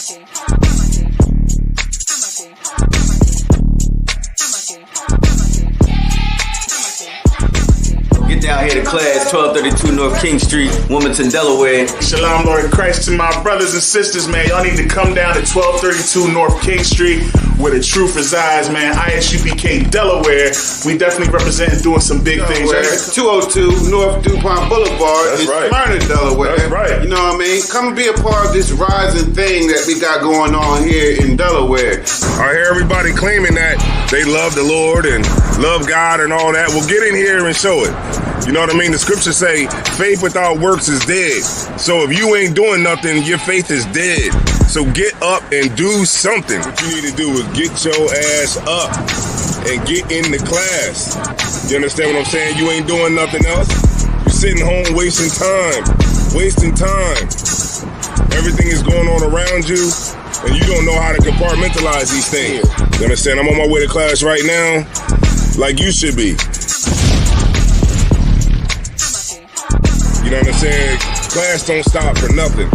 Get down here to class, 1232 North King Street, Wilmington, Delaware. Shalom, Lord Christ, to my brothers and sisters, man. Y'all need to come down to 1232 North King Street, where the truth resides, man. ISUPK, Delaware. We definitely representing doing some big things. Right? 202 North DuPont Boulevard in Smyrna, Delaware. That's right. You know what I mean? Come and be a part of this rising thing that we got going on here in Delaware. I hear everybody claiming that they love the Lord and love God and all that. Well, get in here and show it. You know what I mean? The scriptures say faith without works is dead. So if you ain't doing nothing, your faith is dead. So get up and do something. What you need to do is get your ass up and get in the class. You understand what I'm saying? You ain't doing nothing else. You're sitting home wasting time. Everything is going on around you, and you don't know how to compartmentalize these things. You understand? I'm on my way to class right now, like you should be. You know what I'm saying? Class don't stop for nothing.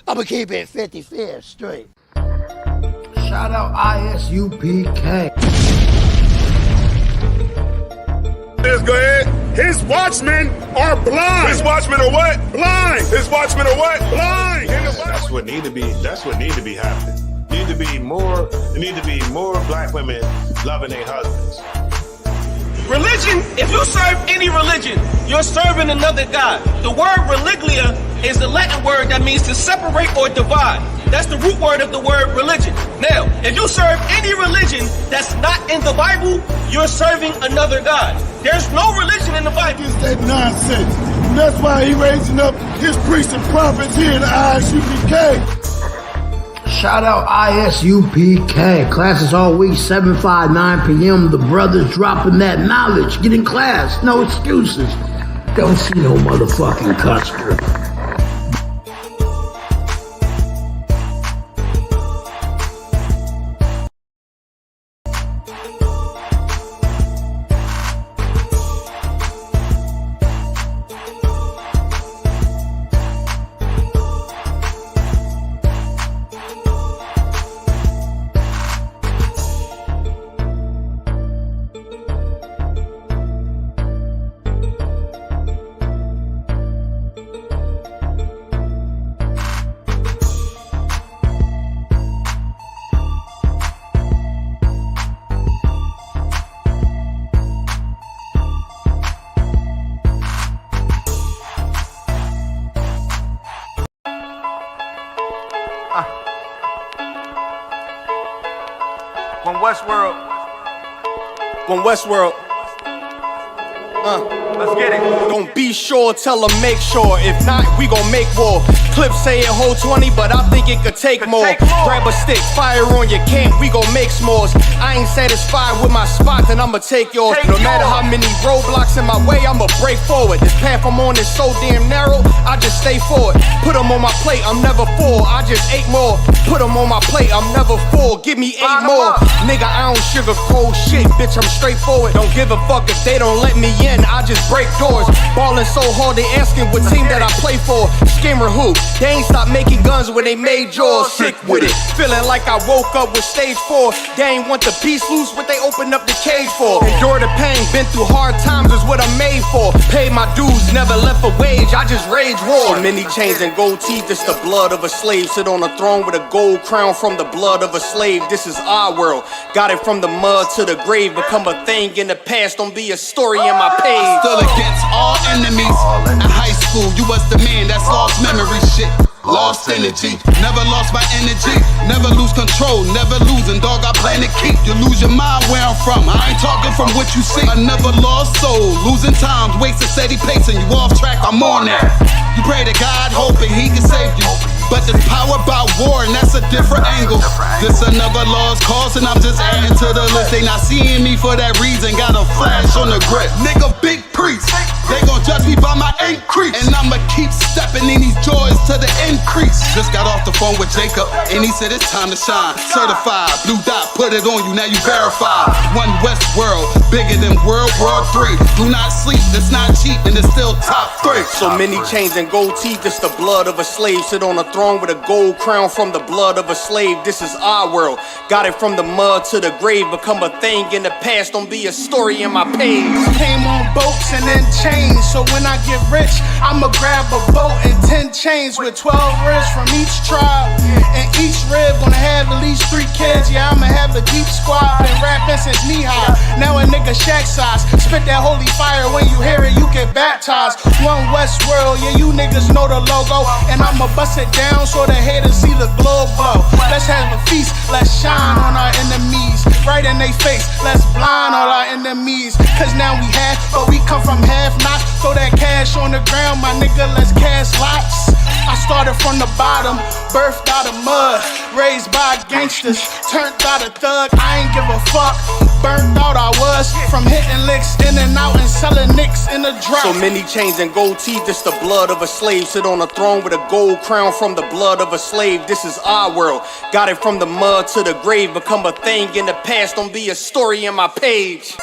I'ma keep it 55th straight. Shout out ISUPK. Let's go ahead. His watchmen are blind. His watchmen are what? Blind. His watchmen are what? Blind. That's what need to be happening. There need to be more black women loving their husbands. Religion, if you serve any religion, you're serving another God. The word religlia is the Latin word that means to separate or divide. That's the root word of the word religion. Now, if you serve any religion that's not in the Bible, you're serving another God. There's no religion in the Bible. It's that nonsense. And that's why he raising up his priests and prophets here in the ISUPK. Shout out ISUPK. Classes all week, 7, 5, 9 p.m. The brothers dropping that knowledge. Get in class. No excuses. Don't see no motherfucking customer. Westworld. Let's get it. Don't be sure, tell them make sure. If not, we gon' make war. Clips say it hold 20, but I think it could take more. Grab a stick, fire on your camp, we gon' make s'mores. I ain't satisfied with my spot, then I'ma take yours. No matter how many roadblocks in my way, I'ma break forward. This path I'm on is so damn narrow, I just stay forward. Put them on my plate, I'm never full, I just ate more. Put them on my plate, I'm never full, give me 8 more. Nigga, I don't sugarcoat shit, bitch, I'm straightforward. Don't give a fuck if they don't let me in, I just break doors. Ballin' so hard, they asking what team that I play for. Scammer who? They ain't stopped making guns when they made yours. Sick with it, feeling like I woke up with stage 4. They ain't want the peace loose, what they opened up the cage for. Endure the pain, been through hard times is what I'm made for. Paid my dues, never left a wage, I just rage war. So many chains and gold teeth, it's the blood of a slave. Sit on a throne with a gold crown from the blood of a slave. This is our world, got it from the mud to the grave. Become a thing in the past, don't be a story in my page. Still against all enemies. In high school, you was the man that's lost memory shit. Lost energy, never lost my energy. Never lose control, never losing, dog, I plan to keep. You lose your mind where I'm from, I ain't talking from what you see. I never lost soul, losing times, wasting steady pacing. You off track, I'm on that. You pray to God, hoping he can save you. But there's power by war, and that's a different angle. This another lost cause, and I'm just adding to the list. They not seeing me for that reason, got a flash on the grip. Nigga, big decrease. They gon' judge me by my increase, and I'ma keep stepping in these joys to the increase. Just got off the phone with Jacob, and he said it's time to shine. Certified, blue dot, put it on you, now you verified. One West world, bigger than World War III. Do not sleep, it's not cheap, and it's still top 3. So many chains and gold teeth, it's the blood of a slave. Sit on a throne with a gold crown from the blood of a slave. This is our world, got it from the mud to the grave. Become a thing in the past, don't be a story in my page. Came on boats and then chains, so when I get rich, I'ma grab a boat and 10 chains with 12 ribs from each tribe. And each rib gonna have at least 3 kids. Yeah, I'ma have a deep squad. Been rapping since knee high. Now a nigga shack size. Spit that holy fire, when you hear it, you get baptized. One West world, yeah, you niggas know the logo. And I'ma bust it down so the haters see the glow glow. Let's have a feast, let's shine on our enemies. Right in they face, let's blind all our enemies. Cause now we have, but we come from half not. Throw that cash on the ground, my nigga, let's cast lots. I started from the bottom, birthed out of mud, raised by gangsters, turned out a thug. I ain't give a fuck, burnt out I was, from hitting licks in and out and selling nicks in the drop. So many chains and gold teeth, it's the blood of a slave. Sit on a throne with a gold crown from the blood of a slave. This is our world, got it from the mud to the grave. Become a thing in the past, don't be a story in my page.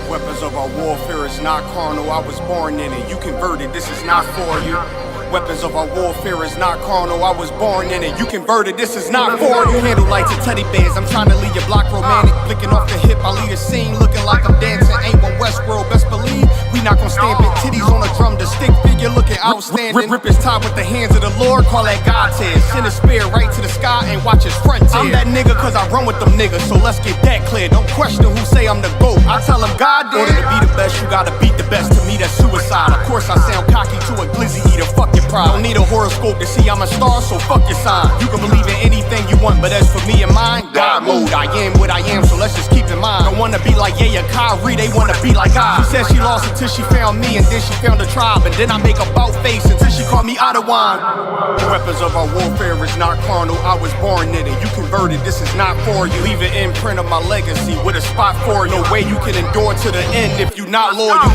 Weapons of our warfare is not carnal, I was born in it. You converted, this is not for you. Weapons of our warfare is not carnal, I was born in it. You converted, this is not for you. Handle lights and teddy bears, I'm trying to leave your block romantic. Flicking off the hip, I leave a scene looking like I'm dancing. Ain't one Westworld, best believe we not gon' stamp it. Titties on a drum, the stick figure looking outstanding. Rip his top with the hands of the Lord, call that God tears. Send a spear right to the sky and watch his front tear. I'm that nigga cause I run with them niggas, so let's get that clear. Don't question who say I'm the GOAT, I tell them God did. In order to be the best, you gotta beat the best. To me that's suicide, of course I sound cocky to a glizzy eater, fuck your pride. Don't need a horoscope to see I'm a star, so fuck your sign. You can believe in anything you want, but as for me and mine, God mode. I am what I am, so let's just keep in mind. Don't wanna be like yeah, Kyrie, they wanna be like I. She said she lost until she found me, and then she found a tribe, and then I make a bout face until she called me out of wine. The weapons of our warfare is not carnal, I was born in it. You converted, this is not for you. Leave an imprint of my legacy with a spot for you. No way you can endure to the end if you not loyal.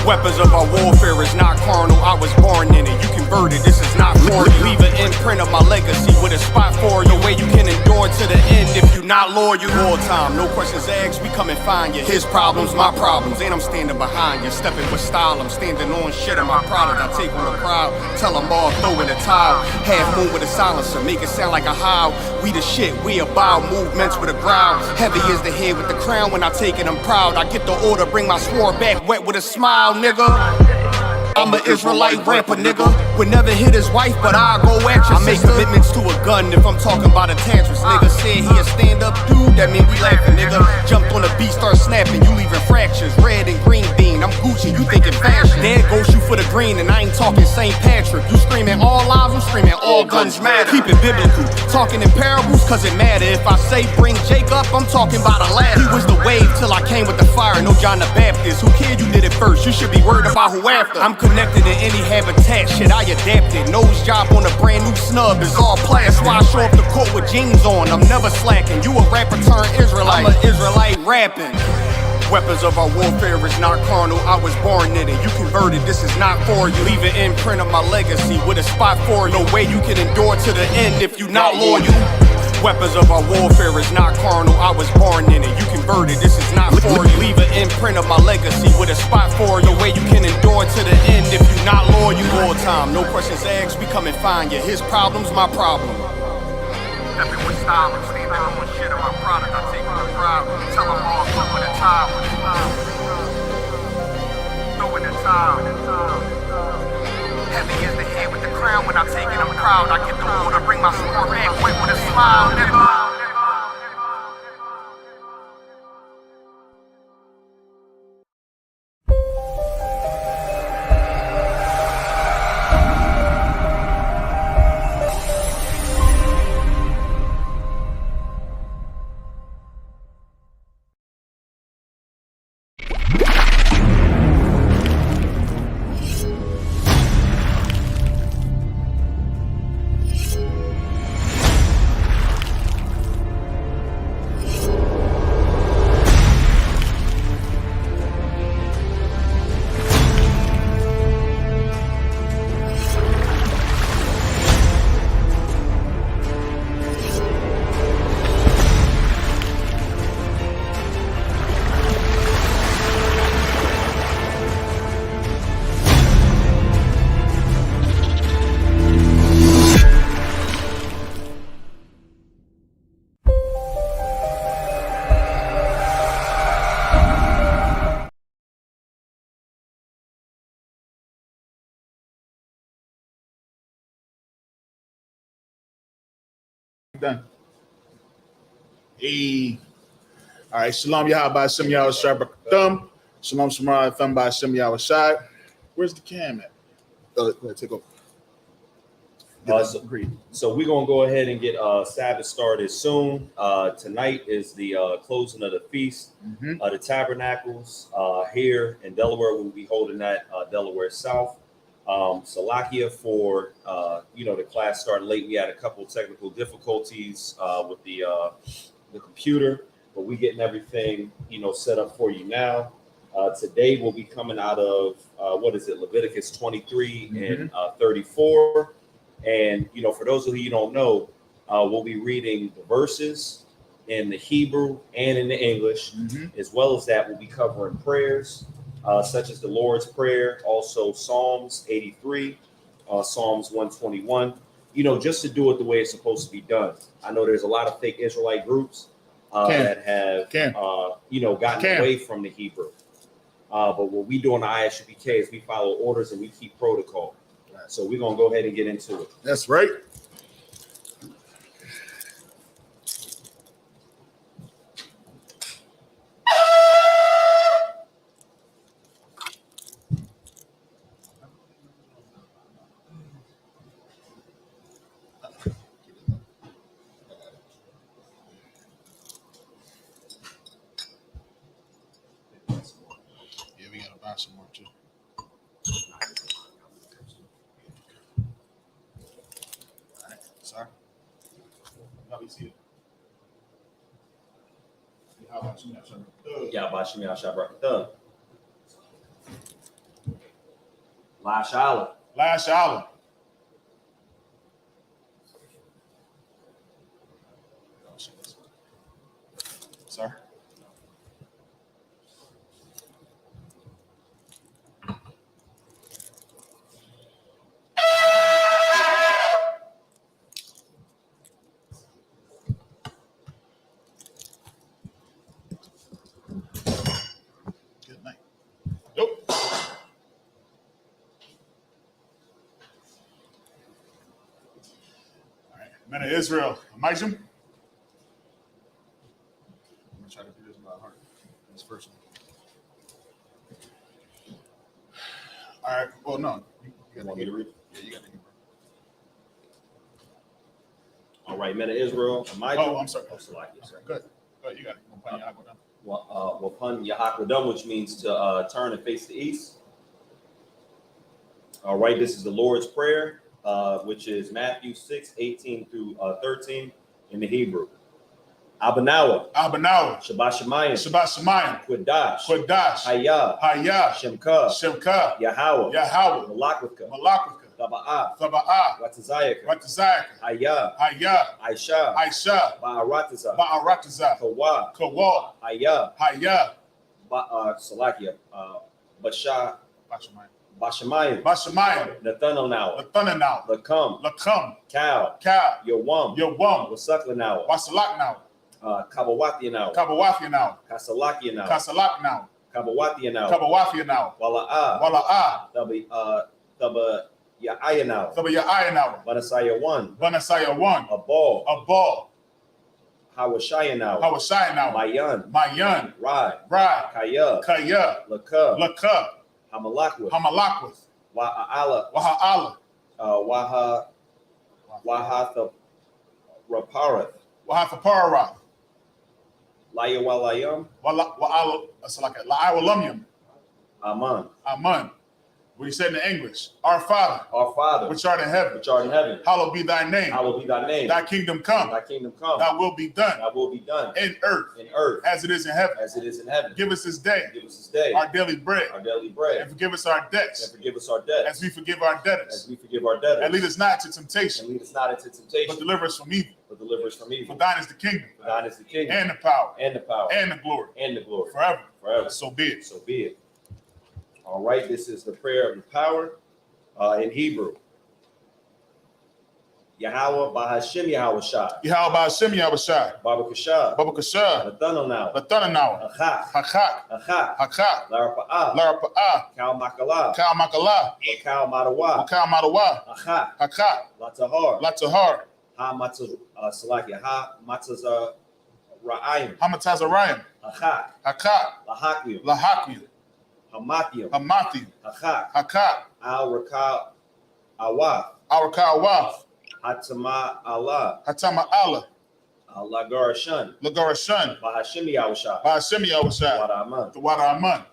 Weapons of our warfare is not carnal, I was born in it. You converted, this is not for you. Leave an imprint of my legacy with a spot for you. No way you can endure to the end if you not loyal. All time, no questions asked, we come and find you. His problems, my problems, and I'm standing behind you. Stepping with style, I'm standing on shit in my product. I take on the crowd, tell them all, throw in the towel. Half moon with a silencer, make it sound like a howl. We the shit, we about movements with a growl. Heavy is the head with the crown, when I take it I'm proud. I get the order, bring my sword back wet with a smile, nigga. I'm an Israelite rapper, nigga. Would never hit his wife, but I'll go at your sister. I make commitments to a gun if I'm talking about a tantrums. Nigga said he a stand-up dude, that mean we laughing, nigga. Jumped on the beat, start snapping, you leaving fractures. Red and green bean, I'm Gucci, you thinking fashion. Dad go shoot for the green, and I ain't talking St. Patrick. You screaming all lives, I'm screaming all guns matter. Keep it biblical, talking in parables, cause it matter. If I say bring Jake up, I'm talking about a ladder. He was the wave till I came with the fire, no John the Baptist. Who cared you did it first? You should be worried about who after. I'm connected in any habitat, shit I adapted. Nose job on a brand new snub is all plastic. That's why I show up the court with jeans on, I'm never slacking. You a rapper turned Israelite, I'm an Israelite rapping. Weapons of our warfare is not carnal, I was born in it. You converted, this is not for you. Leave an imprint of my legacy with a spot for you. No way you can endure to the end if you not loyal. Weapons of our warfare is not carnal, I was born in it. You converted, this is not for you. Leave an imprint of my legacy with a spot for you. No way you can endure to the end if you not loyal. All time, no questions asked, we come and find you. His problems, my problem. Stepping with style, I'm standing on shit in my product. I take on the crowd, tell them all, throw in the towel. Throw in the towel. Heavy is the head with the crown, when I take it I'm proud. I get the order, bring my sword back with a smile, nigga. Done. Hey. All right. Shalom Yahweh Shem Yahweh Shai Thumb. Shalom Shemar Thumb by Shem Yahweh Shai. Where's the cam at? Go ahead, take over. So we're gonna go ahead and get Sabbath started soon. Tonight is the closing of the feast of the tabernacles here in Delaware. We'll be holding that Delaware Souf. Salakia for the class started late. We had a couple of technical difficulties with the computer, but we're getting everything set up for you now. Today we'll be coming out of Leviticus 23 and 34. And, for those of you who don't know, we'll be reading the verses in the Hebrew and in the English. As well as that, we'll be covering prayers such as the Lord's Prayer, also Psalms 83, Psalms 121, just to do it the way it's supposed to be done. I know there's a lot of fake Israelite groups that have, gotten away from the Hebrew. But what we do in the ISUPK is we follow orders and we keep protocol. So we're going to go ahead and get into it. That's right. Yeah, we got to buy some more too. Sorry. No, we see it. How about you now, Shabbat. Last Island. Last Island. Sorry. Good night. Nope. All right. Men of Israel, Amijam. I'm gonna try to do this by heart. This first one. All right. Well, no. You want me to read? Yeah, you got to. All right, men of Israel. I'm sorry. Salakia, sir. Good. You got it. Wapun Yahakwadam, which means to turn and face the east. All right, this is the Lord's Prayer, which is Matthew 6:18 through 13 in the Hebrew. Abanawa. Shabbat Shemayim. Qudash. Hayah. Shemka. Yahweh. Malakwika. Taba'ah. Watazayaka. Hayah. Aisha. Ba'arataza. Kawa. Hayah. Salakia. Bashamayim. Nathanaw. Lakam. Cow. Yawam. Wasalaknaw. Kabawathianaw. Kasalakinaw. Kabawathianaw. Wala'ah. Ya'ayanaw. Banasaya 1. A ball. Hawashayanaw. Mayan. Rai. Kaya. Laka. Hamalakwith. Waha'ala. Wahathaparath. Layawalayam. La'awalamyam. Aman. What he said in English, our Father, which art in heaven, hallowed be thy name. Thy kingdom come. Thy will be done. In earth, as it is in heaven. Give us this day. Our daily bread. And forgive us our debts. As we forgive our debtors. And lead us not to temptation. But deliver us from evil. For thine is the kingdom. And the power. And the glory. Forever. So be it. All right, this is the prayer of the power in Hebrew. Yahweh Bahashem Yahweh Shai. Babakashah. Lathananaw. Hakak. Larapa'ah. Kal Makalah. Kal Madawa. Hakak. Latahar. Ha Salakia. Ha Matazarayim. Hamatazarayim. Hachak. Hakak. Lahakim. Lahakim. Hamathim. Hamathim. Hachak. Hakak. Al Rakal Awaf. Arakawaf. Hatama Allah. Hatama Allah. Lagarashan. Lagarashan. Bahashimi Awashah. Bahashimi Awashah. Wadaman. The Wadaman.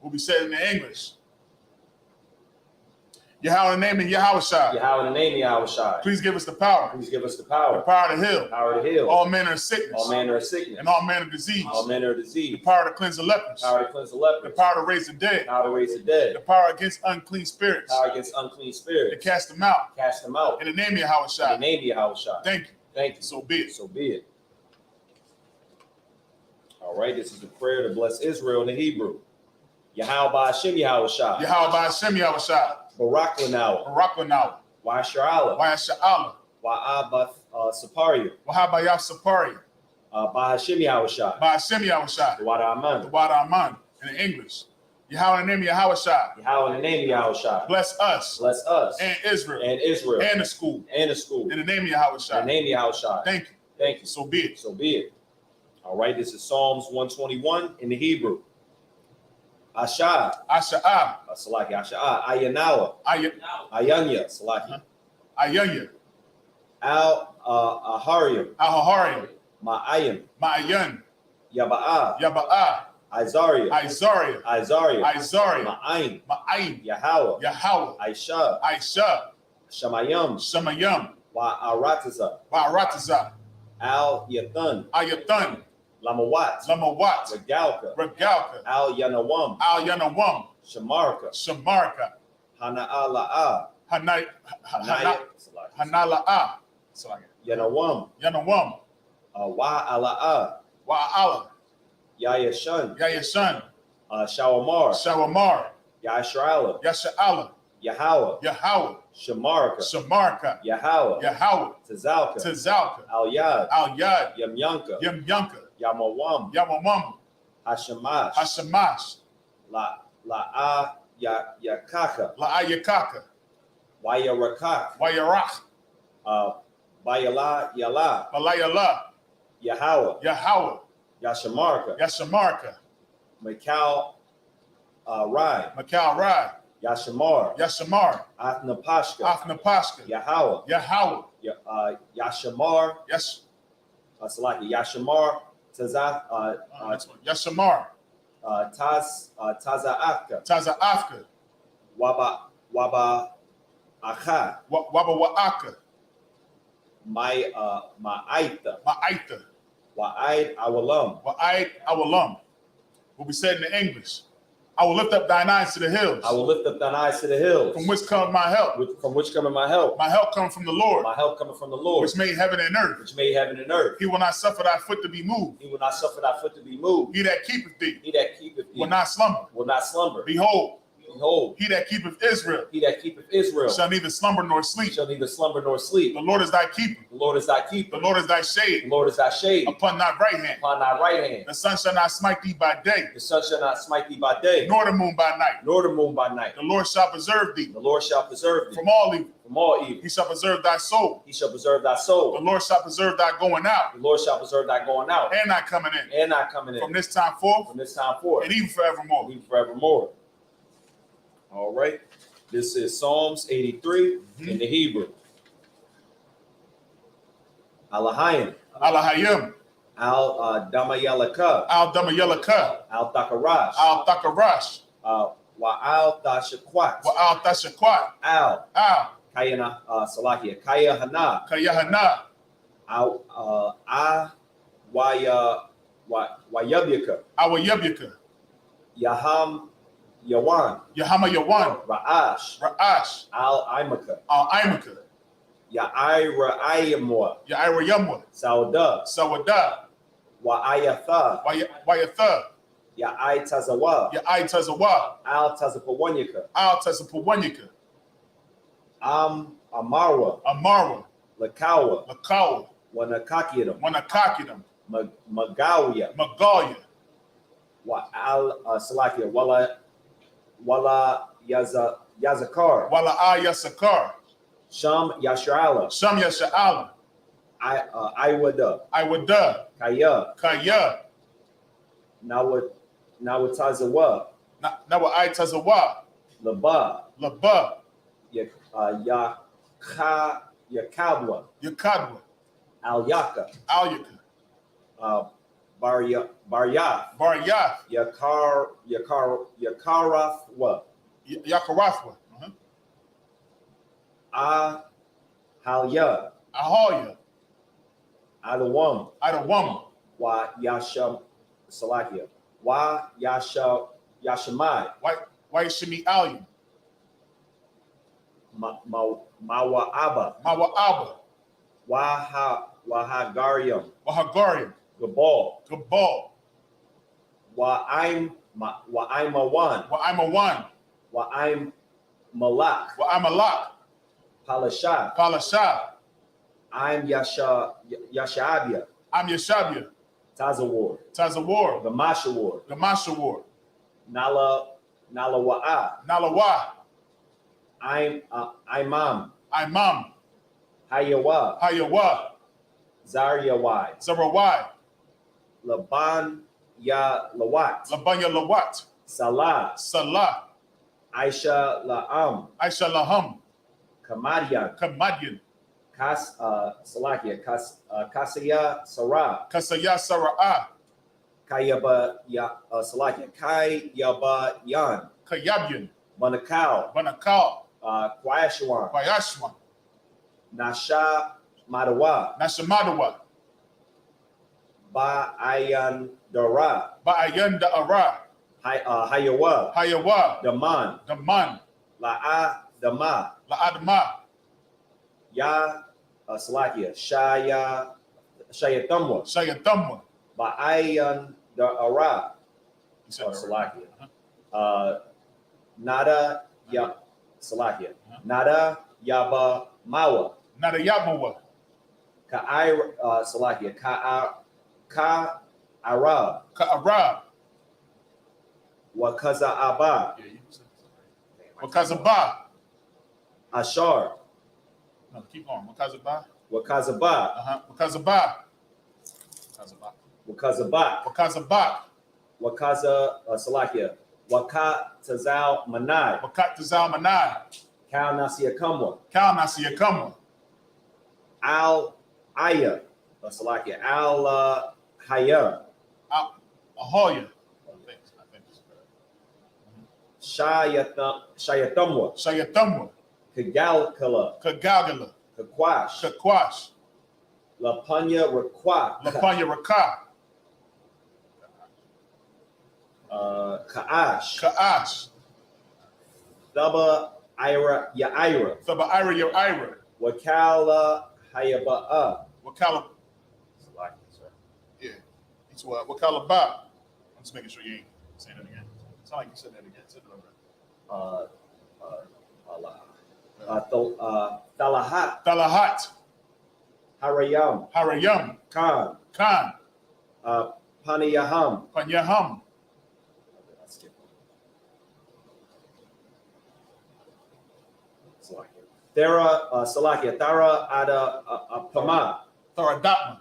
Will be said in the English. Yahweh in the name of Yahushua. Yahweh in the name of Yahushua. Please give us the power. Please give us the power. The power to heal. Power to heal. All manner of sickness. All manner of sickness. And all manner of disease. All manner of disease. The power to cleanse the lepers. Power to cleanse the lepers. The power to raise the dead. Power to raise the dead. The power against unclean spirits. Power against unclean spirits. To cast them out. Cast them out. In the name of Yahushua. In the name of Yahushua. Thank you. Thank you. So be it. So be it. All right, this is the prayer to bless Israel in the Hebrew. Yahweh Ba'ashem Yahushua. Yahweh Ba'ashem Yahushua. Barak Lanawa. Barak Lanawa. Wa'asha'ala. Wa'asha'ala. Wa'abath Saparia. Wa'abayaf Saparia. Ba'ashem Yahushua. Ba'ashem Yahushua. The Wada Aman. The Wada Aman. In English. Yahweh in the name of Yahushua. Yahweh in the name of Yahushua. Bless us. Bless us. And Israel. And Israel. And the school. And the school. In the name of Yahushua. In the name of Yahushua. Thank you. Thank you. So be it. So be it. All right, this is Psalms 121 in the Hebrew. Asha. Asha'a. Salaki. Asha'a. Ayanawa. Ayanya. Salaki. Ayanya. Al Ahariam. Al-Hahariam. Ma'ayim. Ma'ayan. Yaba'a. Yaba'a. Izaria. Izaria. Izaria. Izaria. Ma'ayin. Ma'ayin. Yahweh. Yahweh. Aisha. Aisha. Shamayam. Shamayam. Wa'arataza. Wa'arataza. Al Yathan. Al-Yathan. Lamawat. Lamawat. Regalka. Regalka. Al Yanawam. Al-Yanawam. Shamarka. Shamarka. Hana'ala'a. Hanala'a. Yanawam. Yanawam. Wa'ala'a. Wa'ala. Yayashan. Yayashan. Shawamar. Shawamar. Yashra'ala. Yasha'ala. Yahweh. Yahweh. Shamarka. Shamarka. Yahweh. Yahweh. Tazalka. Tazalka. Al-Yad. Al-Yad. Yamyanka. Yamyanka. Yamawam. Yamamam. Hashamash. Hashamash. Yakaka. La'ayakaka. Wayarakak. Wayarak. Bayala Yala. Balayala. Yahweh. Yahweh. Yashamarka. Yashamarka. Makal Rai. Makal Rai. Yashamar. Yashamar. Athnapashka. Athnapashka. Yahweh. Yahweh. Yashamar. Yes. Salaki. Yashamar. Yashamar. Tazaafka. Tazaafka. Waba Akha. Waba Wa'aka. Ma'aita. Ma'aita. Wa'aid Awalam. Wa'aid Awalam. Will be said in the English. I will lift up thine eyes to the hills. I will lift up thine eyes to the hills. From which comes my help. From which cometh my help. My help comes from the Lord. My help cometh from the Lord. Which made heaven and earth. Which made heaven and earth. He will not suffer thy foot to be moved. He will not suffer thy foot to be moved. He that keepeth thee. He that keepeth thee. Will not slumber. Will not slumber. Behold. Behold. He that keepeth Israel. He that keepeth Israel. Shall neither slumber nor sleep. Shall neither slumber nor sleep. The Lord is thy keeper. The Lord is thy keeper. The Lord is thy shade. The Lord is thy shade. Upon thy right hand. Upon thy right hand. The sun shall not smite thee by day. The sun shall not smite thee by day. Nor the moon by night. Nor the moon by night. The Lord shall preserve thee. The Lord shall preserve thee. From all evil. From all evil. He shall preserve thy soul. He shall preserve thy soul. The Lord shall preserve thy going out. The Lord shall preserve thy going out. And thy coming in. And thy coming in. From this time forth. From this time forth. And even forevermore. Even forevermore. All right. This is Psalms 83 in the Hebrew. Alahayim. Alahayim. Al-Damayalaka. Al-Damayalaka. Al-Thakarash. Al-Thakarash. Wa'al-Tashakwat. Wa'al-Tashakwat. Al. Kayana Salakia. Kayahana. Kayahana. Wayabyaka. Awayabyaka. Yaham Yawan. Yahama Yawan. Ra'ash. Ra'ash. Al-Imaka. Al-Imaka. Ya'ira Ayamwa. Ya'ira Yamwa. Sawada. Sawada. Wa'ayatha. Wa'ayatha. Ya'ay Tazawa. Ya'ay Tazawa. Al-Tazapawanyaka. Al-Tazapawanyaka. Amarwa. Amarwa. Lakawa. Lakawa. Wanakakidam. Wanakakidam. Magalia. Magalia. Salakia. Wala Yazakar. Wala Yasakar. Sham Yashra'ala. Sham Yasha'ala. I would Kaya. Kaya. Nawatazawa. Nawa Tazawa. Laba. Laba. Yakadwa. Yakadwa. Alyaka. Alyaka. Baryath. Baryath. Yakarathwa. Yakarathwa. Ahalya. Ahalya. Adawam. Adawam. Wa Yasha Salakia. Wa Yashamai. Why Shimi Alyum? Mawa'aba. Mawa'aba. Wahagarium. Wahagarium. Gabal. Gabal. Wa'im Awan. Wa'im Awan. Wa'im Malak. Wa'im Malak. Palashah. Palashah. I'm Yashabia. I'm Yashabia. Tazawar. Tazawar. Gamashawar. Gamashawar. Nalawa'a. Nalawa. Imam. Imam. Hayawa. Hayawa. Zaryawai. Zarawai. Laban Ya Lawat. Laban Ya Lawat. Salah. Salah. Aisha La'am. Aisha Laham. Kamadian. Kamadian. Kasaya Sarah. Kasaya Sarah. Kayaba Salakia. Kayaba Yan. Kayabian. Banakal. Banakal. Kwayashwan. Kwayashwan. Nasha Madawa. Nasha Madawa. Ba'ayan Dara. Ba'ayan Dara. Hayawa. Hayawa. Daman. Daman. La'a Dama. La'adma. Ya Salakia. Shayatamwa. Shayatamwa. Ba'ayan Dara. Salakia. Nada Ya Salakia. Nada Yaba Mawa. Nada Yabawa. Salakia. Ka Arab. Ka Arab. Wakaza Abba. Wakazaba. Ashar. No, keep going. Wakazaba. Wakazaba. Wakazaba. Wakazaba. Wakazaba. Wakaza Salakia. Wakatazal Manai. Wakatazal Manai. Kal Nasia Kamwa. Kal Nasia Kamwa. Al Aya. Salakia. Al Haya. Ahoya. Shayatamwa. Shayatamwa. Kagalkala. Kagalgala. Kakwash. Kakwash. Lapanya Rakwa. Lapanya Rakwa. Ka'ash. Ka'ash. Thaba Ira Ya'ira. Thaba Ira Ya'ira. Wakala Hayaba'a. Wakala. Yeah. It's what? Wakala Ba. I'm just making sure you ain't saying that again. It's not like you said that again. Said it over. Talahat. Talahat. Harayam. Harayam. Khan. Khan. Paniyaham. Paniyaham. Thera Salakia. Thara Ada Pama. Tharadatma.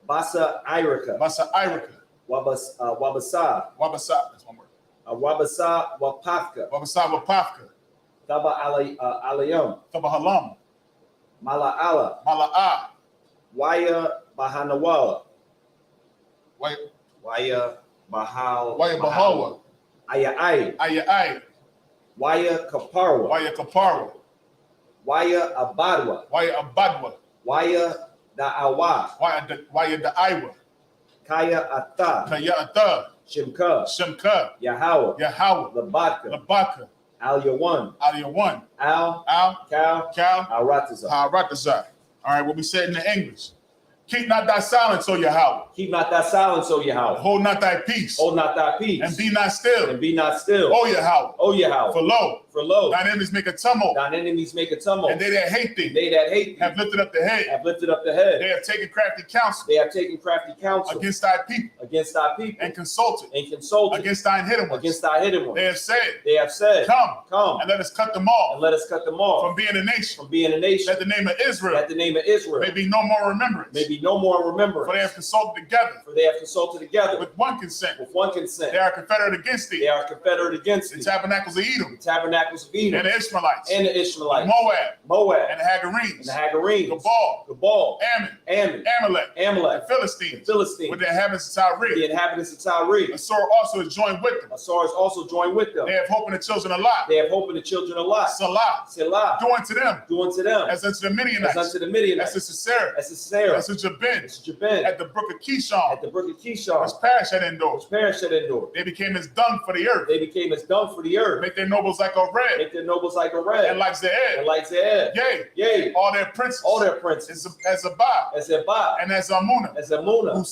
Basa Irika. Basa Irika. Wabasa. Wabasa. That's one word. Wabasa Wapafka. Wabasa Wapafka. Thaba Alayam. Thaba Halam. Mala'ala. Mala'a. Waya Bahanawala. Waya Bahal. Waya Bahawa. Aya'ai. Aya'ai. Waya Kaparwa. Waya Kaparwa. Waya Abadwa. Waya Abadwa. Waya Da'awa. Waya Da'aiwa. Kaya Ata. Kaya Ata. Shimka. Shimka. Yahawa. Yahawa. Labaka. Labaka. Al Yawan. Al Yawan. Al. Cal. Aratazar. Aratazar. All right, what we said in the English. Keep not thy silence, O Yahweh. Keep not thy silence, O Yahweh. Hold not thy peace. Hold not thy peace. And be not still. And be not still. O Yahweh. O Yahweh. For lo. For lo, thine enemies make a tumult. thine enemies make a tumult. And they that hate thee, They that hate thee, have lifted up the head. have lifted up the head. They have taken crafty counsel They have taken crafty counsel against thy people, against thy people, and consulted against thine hidden ones. against thy hidden ones. They have said, Come, and let us cut them off and let us cut them off from being a nation. from being a nation. That the name of Israel That the name of Israel may be no more remembrance. may be no more remembrance. For they have consulted together For they have consulted together with one consent. with one consent. They are confederate against They thee. are confederate against The thee. tabernacles of Edom, The tabernacles of Edom and the Ishmaelites, and the Ishmaelites, Moab, Moab, and the Hagarenes, and the Hagarenes, Gabal, Gabal, Ammon, Ammon, Amalek, Amalek, the Philistines, the Philistines, with the inhabitants of the Tyre. inhabitants of Tyre. Assur also is joined with them. Assar is also joined with them. They have hope in the children of Lot. They have hope in the children of Lot. Salah, Selah, do unto them do unto them as unto the as Midianites, unto the Midianites, as to Sisera, as to Sarah, as to Jabin, as to Jabin, at the brook of Kishon, at the brook of Kishon, which Parish had endorsed. perished at Endor. They became as dung for the earth. They became as dung for the earth. Make their nobles like a red, Make their nobles like a and red, like Zeed. and like Zeed. Yea, all their princes, All their princes, as Abba, as Abba, and as Amunah, as Amunah, who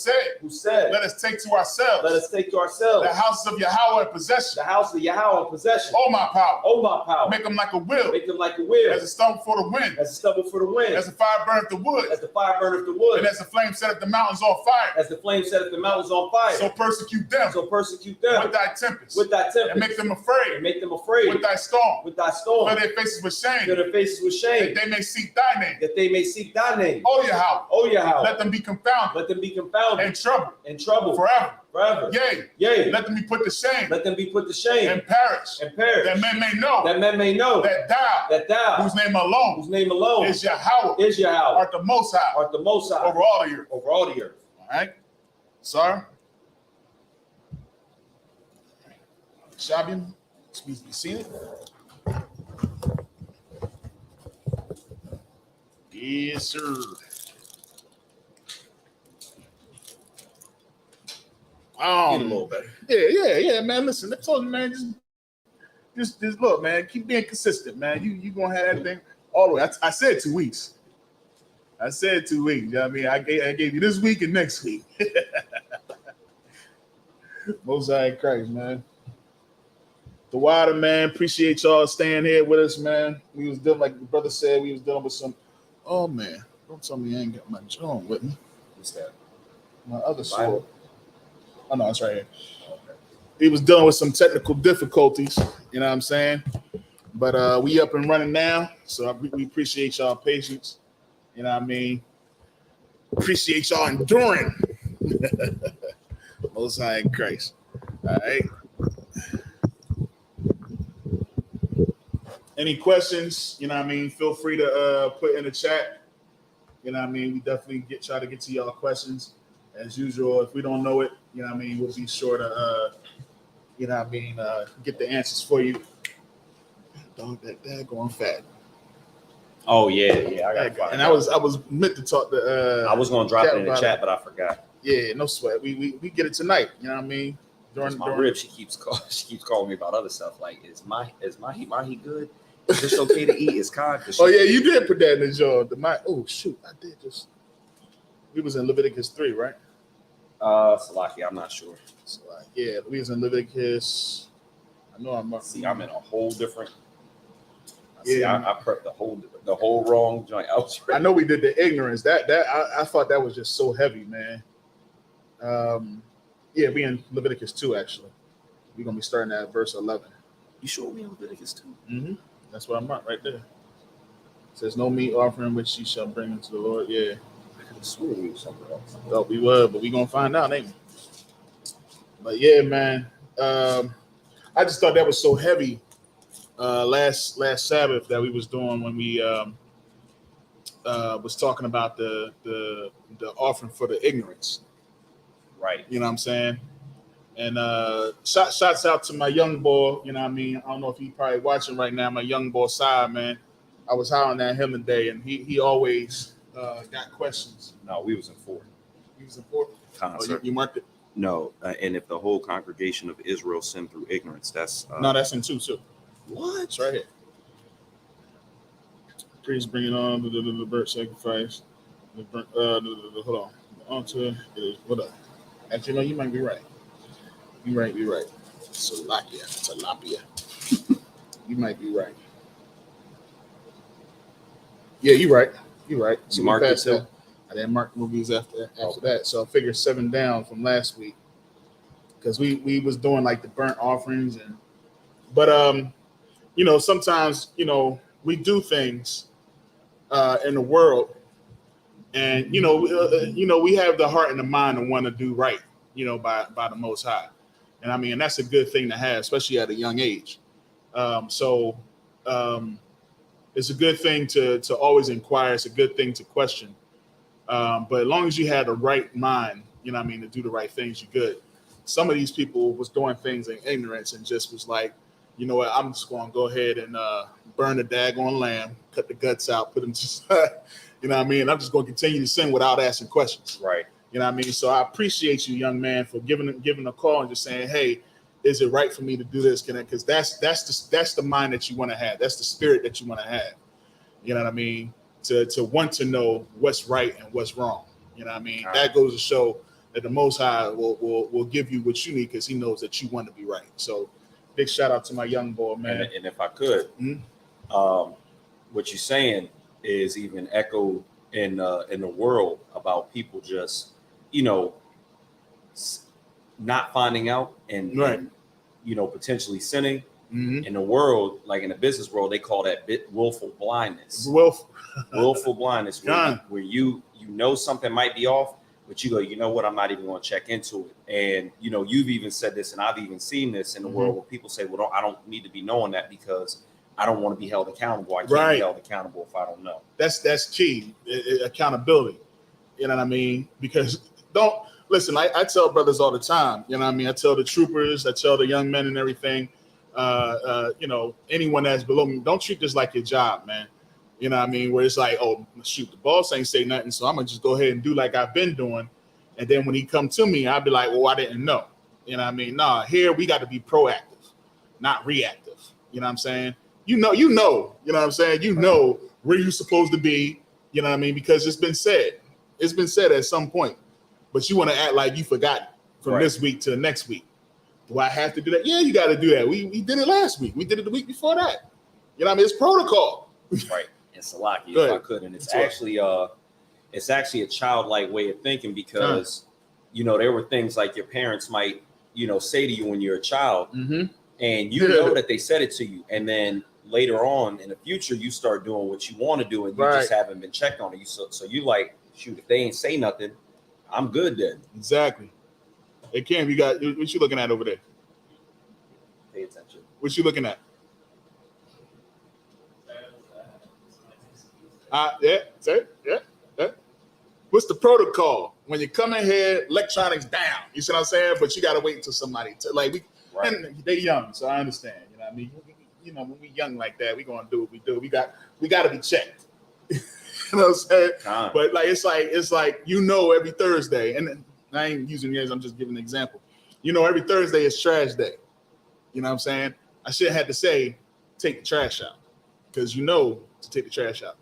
said, let us take to ourselves us take to ourselves the houses of Yahweh in possession. the house of Yahweh in possession. Oh, my power. Oh, my power. Make them like a wheel, Make them like a wheel, as a stone before the wind, as a stubble for the wind, as a fire burneth the wood, as the fire burneth the wood, and as the flame setteth the mountains on fire. as the flame setteth the mountains on fire. So persecute them So persecute them with thy tempest, with thy tempest, and make them and afraid make them afraid with thy storm. with thy storm. Fill their faces with Fill shame, their faces with shame, that they may seek thy name. that they may seek thy name. Oh, Yahweh, Oh, Yahweh, let them be confounded let them be confounded and troubled and troubled forever. forever. Yea, let them be put to shame Let them be put to shame and perish, and perish, that men may know that men may know that thou, whose whose name alone is is Yahweh, Yahweh, art the most high art the most high over all the earth. over all the earth. All right, sir. Shabian, excuse me, seen it? Yes, sir. Get a little better. Yeah, man. Listen, I told you, man. Just look, man. Keep being consistent, man. You gonna have that thing all the way. I said 2 weeks. I said 2 weeks. You know what I mean? I gave you this week and next week. Most High in Christ, man. The water, man. Appreciate y'all staying here with us, man. We was dealing, like the brother said, we was dealing with some. Oh man, don't tell me I ain't got my John with me. What's that? My other sword. Bible? Oh no, it's right here. He was dealing with some technical difficulties, you know what I'm saying? But we up and running now, so we appreciate y'all patience. You know what I mean? Appreciate y'all enduring. Most High in Christ. All right. Any questions? You know what I mean? Feel free to put in the chat. You know what I mean? We definitely try to get to y'all questions. As usual, if we don't know it, you know what I mean, we'll be sure to, you know what I mean, get the answers for you. Dog, that going fat. Oh yeah. I got. And I was meant to talk to. I was gonna drop it in the chat, but I forgot. Yeah, no sweat. We get it tonight. You know what I mean? During my rib, she keeps calling me about other stuff. Like, is Mahi good? Is this okay to eat? Is Khan? Oh yeah, you did put that in the jar. Oh shoot, I did just. We was in Leviticus 3, right? Salaki, I'm not sure. Yeah, we was in Leviticus. I know I'm. See, I'm in a whole different. Yeah, I prepped the whole wrong joint. I know we did the ignorance. I thought that was just so heavy, man. Yeah, we in Leviticus 2 actually. We're gonna be starting at verse 11. You sure we in Leviticus 2? Mm-hmm. That's what I'm at right there. It says no meat offering which ye shall bring unto the Lord. Yeah. I could have sworn we were somewhere else. Oh, we were, but we gonna find out, ain't we? But yeah, man. I just thought that was so heavy. Last Sabbath that we was doing when we was talking about the offering for the ignorance. Right. You know what I'm saying? And shouts out to my young boy, you know what I mean? I don't know if he probably watching right now, my young boy Side, man. I was hollering at him today, and he always got questions. No, we was in 4. He was in 4? Concert. You marked it? No, and if the whole congregation of Israel sinned through ignorance, that's... No, that's in 2 too. What? It's right here. Priest bringing on the burnt sacrifice. Hold on. Onto what up? Actually, no, you might be right. You're right. Tilapia. You might be right. Yeah, you're right. You're right. You marked it too? I didn't mark movies after that. So I figured 7 down from last week. Because we was doing like the burnt offerings but you know, sometimes, you know, we do things in the world, and you know, we have the heart and the mind to want to do right, you know, by the Most High, and I mean, and that's a good thing to have, especially at a young age. So it's a good thing to always inquire. It's a good thing to question, but as long as you had the right mind, you know what I mean, to do the right things, you're good. Some of these people was doing things in ignorance and just was like, you know what, I'm just going to go ahead and burn the daggone lamb, cut the guts out, put them to, you know what I mean? I'm just going to continue to sin without asking questions. Right. You know what I mean? So I appreciate you, young man, for giving a call and just saying, hey, is it right for me to do this? Because that's the mind that you want to have. That's the spirit that you want to have. You know what I mean? To want to know what's right and what's wrong. You know what I mean? All that right. goes to show that the Most High will give you what you need, because he knows that you want to be right. So big shout out to my young boy, man. And if I could, what you're saying is even echoed in the world about people just, you know, not finding out and, Right. and you know, potentially sinning. Mm-hmm. In the world, like in the business world, they call that willful blindness. Willful blindness, where you know something might be off, but you go, you know what, I'm not even going to check into it. And, you know, you've even said this, and I've even seen this in the world where people say, well, I don't need to be knowing that because I don't want to be held accountable. I can't be held accountable if I don't know. That's key, accountability. You know what I mean? Because listen, I tell brothers all the time, you know what I mean? I tell the troopers, I tell the young men and everything, you know, anyone that's below me, don't treat this like your job, man. You know what I mean? Where it's like, oh, shoot, the boss ain't say nothing, so I'm going to just go ahead and do like I've been doing. And then when he come to me, I'll be like, well, I didn't know. You know what I mean? Nah, here we got to be proactive, not reactive. You know what I'm saying? You know what I'm saying? You know where you're supposed to be, you know what I mean? Because it's been said. It's been said at some point. But you want to act like you forgot from this week to the next week. Do I have to do that? Yeah, you got to do that. We did it last week. We did it the week before that. You know what I mean? It's protocol. Right. And Salaki, if I could. And it's actually a childlike way of thinking, because, you know, there were things like your parents might, you know, say to you when you're a child, and you know that they said it to you. And then later on in the future, you start doing what you want to do, and you just haven't been checked on it. So you like, shoot, if they ain't say nothing, I'm good then. Exactly. Hey, Cam, you got what you looking at over there? Pay attention. What you looking at? Yeah. What's the protocol when you come in here? Electronics down. You see what I'm saying? But you got to wait until somebody and they young, so I understand. You know what I mean? You know, when we young like that, we gonna do what we do. We got to be checked. You know what I'm saying? But like it's like you know, every Thursday, and I ain't using yours. I'm just giving an example. You know, every Thursday is trash day. You know what I'm saying? I should have had to say take the trash out, because you know to take the trash out.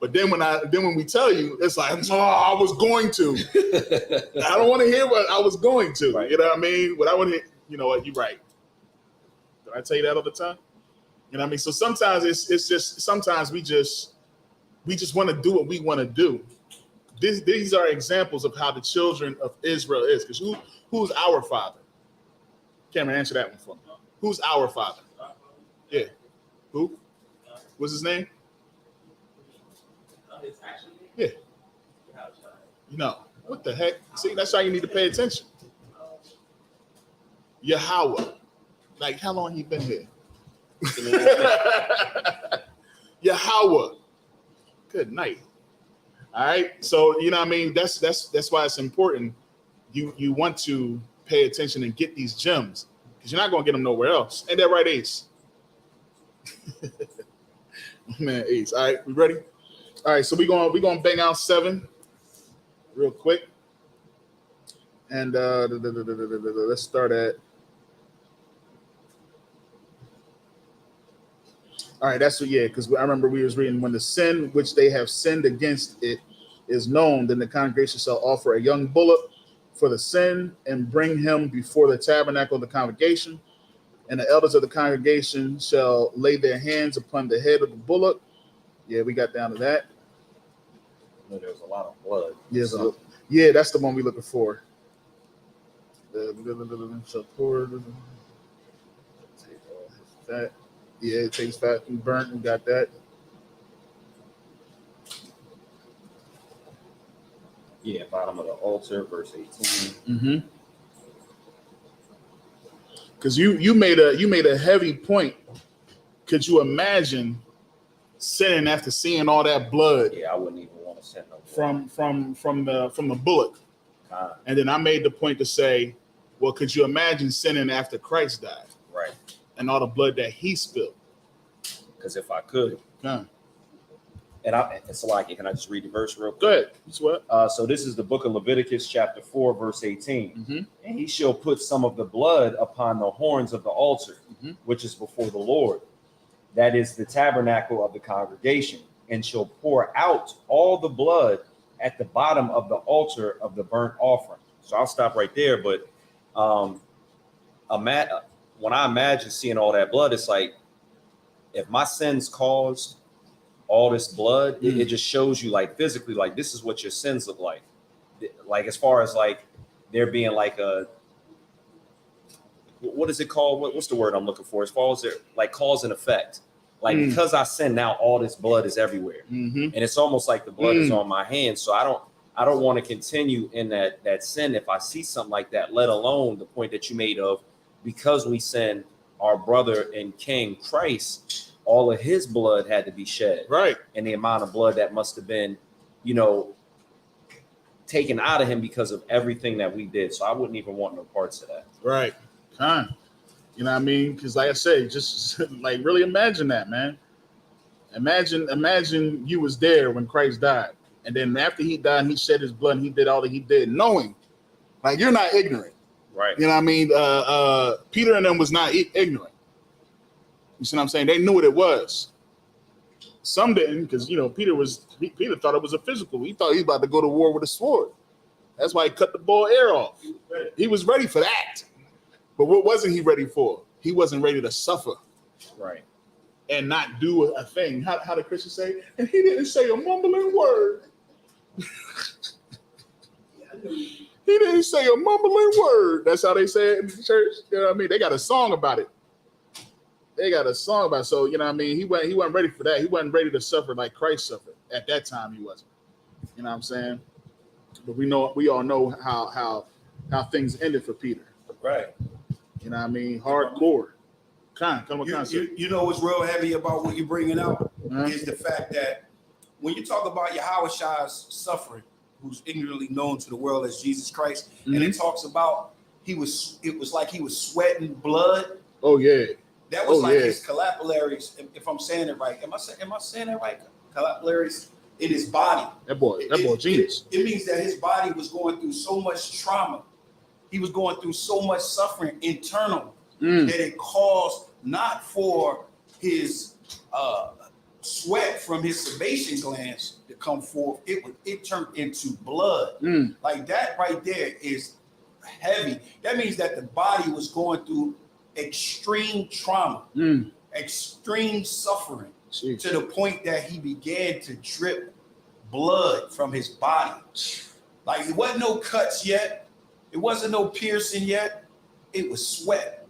But then when we tell you, it's like, oh, I was going to. I don't want to hear what I was going to. Right. You know what I mean? What I want to hear, you know what? You're right. Did I tell you that all the time? You know what I mean? So sometimes it's just sometimes we just want to do what we want to do. These are examples of how the children of Israel is. Because who's our father? Cameron, answer that one for me. Who's our father? Yeah. Who? What's his name? Yeah. You know, what the heck? See, that's how you need to pay attention. Yahweh. Like, how long he been here? Yahweh. Good night. All right. So, you know what I mean? That's why it's important. You want to pay attention and get these gems, because you're not going to get them nowhere else. Ain't that right, Ace? Man, Ace. All right, we ready? All right, so we're gonna bang out 7 real quick. And let's start at. All right, that's what, yeah, because I remember we was reading, when the sin which they have sinned against it is known, then the congregation shall offer a young bullock for the sin and bring him before the tabernacle of the congregation. And the elders of the congregation shall lay their hands upon the head of the bullock. Yeah, we got down to that. No, there's a lot of blood. Yeah, that's the one we're looking for. That. Yeah, it takes fat and burnt. We got that. Yeah, bottom of the altar, verse 18. Mm-hmm. Because you made a heavy point. Could you imagine sinning after seeing all that blood? Yeah, I wouldn't even want to sin no blood. from the bullock. And then I made the point to say, well, could you imagine sinning after Christ died? Right. And all the blood that he spilled. Because if I could. And it's like, can I just read the verse real quick? Go ahead. That's what. So this is the book of Leviticus, chapter 4, verse 18. And he shall put some of the blood upon the horns of the altar, which is before the Lord. That is the tabernacle of the congregation, and shall pour out all the blood at the bottom of the altar of the burnt offering. So I'll stop right there. But when I imagine seeing all that blood, it's like, if my sins caused all this blood, it just shows you, like, physically, like, this is what your sins look like. Like, as far as like there being like a, what is it called? What's the word I'm looking for? As far as like cause and effect. Like, because I sin, now all this blood is everywhere. And it's almost like the blood is on my hands. So I don't want to continue in that sin if I see something like that, let alone the point that you made of, because we sin, our brother and king Christ, all of his blood had to be shed. Right. And the amount of blood that must have been, taken out of him because of everything that we did. So I wouldn't even want no parts of that. Right. You know what I mean? Because like I said, just like really imagine that, man. Imagine you was there when Christ died. And then after he died and he shed his blood and he did all that he did, knowing, like, you're not ignorant. Right. You know what I mean? Peter and them was not ignorant. You see what I'm saying? They knew what it was. Some didn't, because, Peter thought it was a physical. He thought he was about to go to war with a sword. That's why he cut the boy ear off. He was ready for that. But what wasn't he ready for? He wasn't ready to suffer. Right. And not do a thing. How did Christian say? And he didn't say a mumbling word. He didn't say a mumbling word. That's how they say it in the church. You know what I mean? They got a song about it. So, you know what I mean? He wasn't ready for that. He wasn't ready to suffer like Christ suffered. At that time, he wasn't. You know what I'm saying? But we all know how things ended for Peter. Right. You know what I mean? Hardcore. You know what's real heavy about what you're bringing out is the fact that when you talk about Yahweh's suffering, who's ignorantly known to the world as Jesus Christ, and it talks about it was like he was sweating blood. Oh yeah. That was his capillaries, if I'm saying it right. Am I saying that right? Capillaries in his body. That boy genius. It means that his body was going through so much trauma. He was going through so much suffering internal that it caused, not for his sweat from his sebation glands to come forth, it turned into blood. Like that right there is heavy. That means that the body was going through extreme trauma, extreme suffering, to the point that he began to drip blood from his body. Like, it wasn't no cuts yet. It wasn't no piercing yet. It was sweat.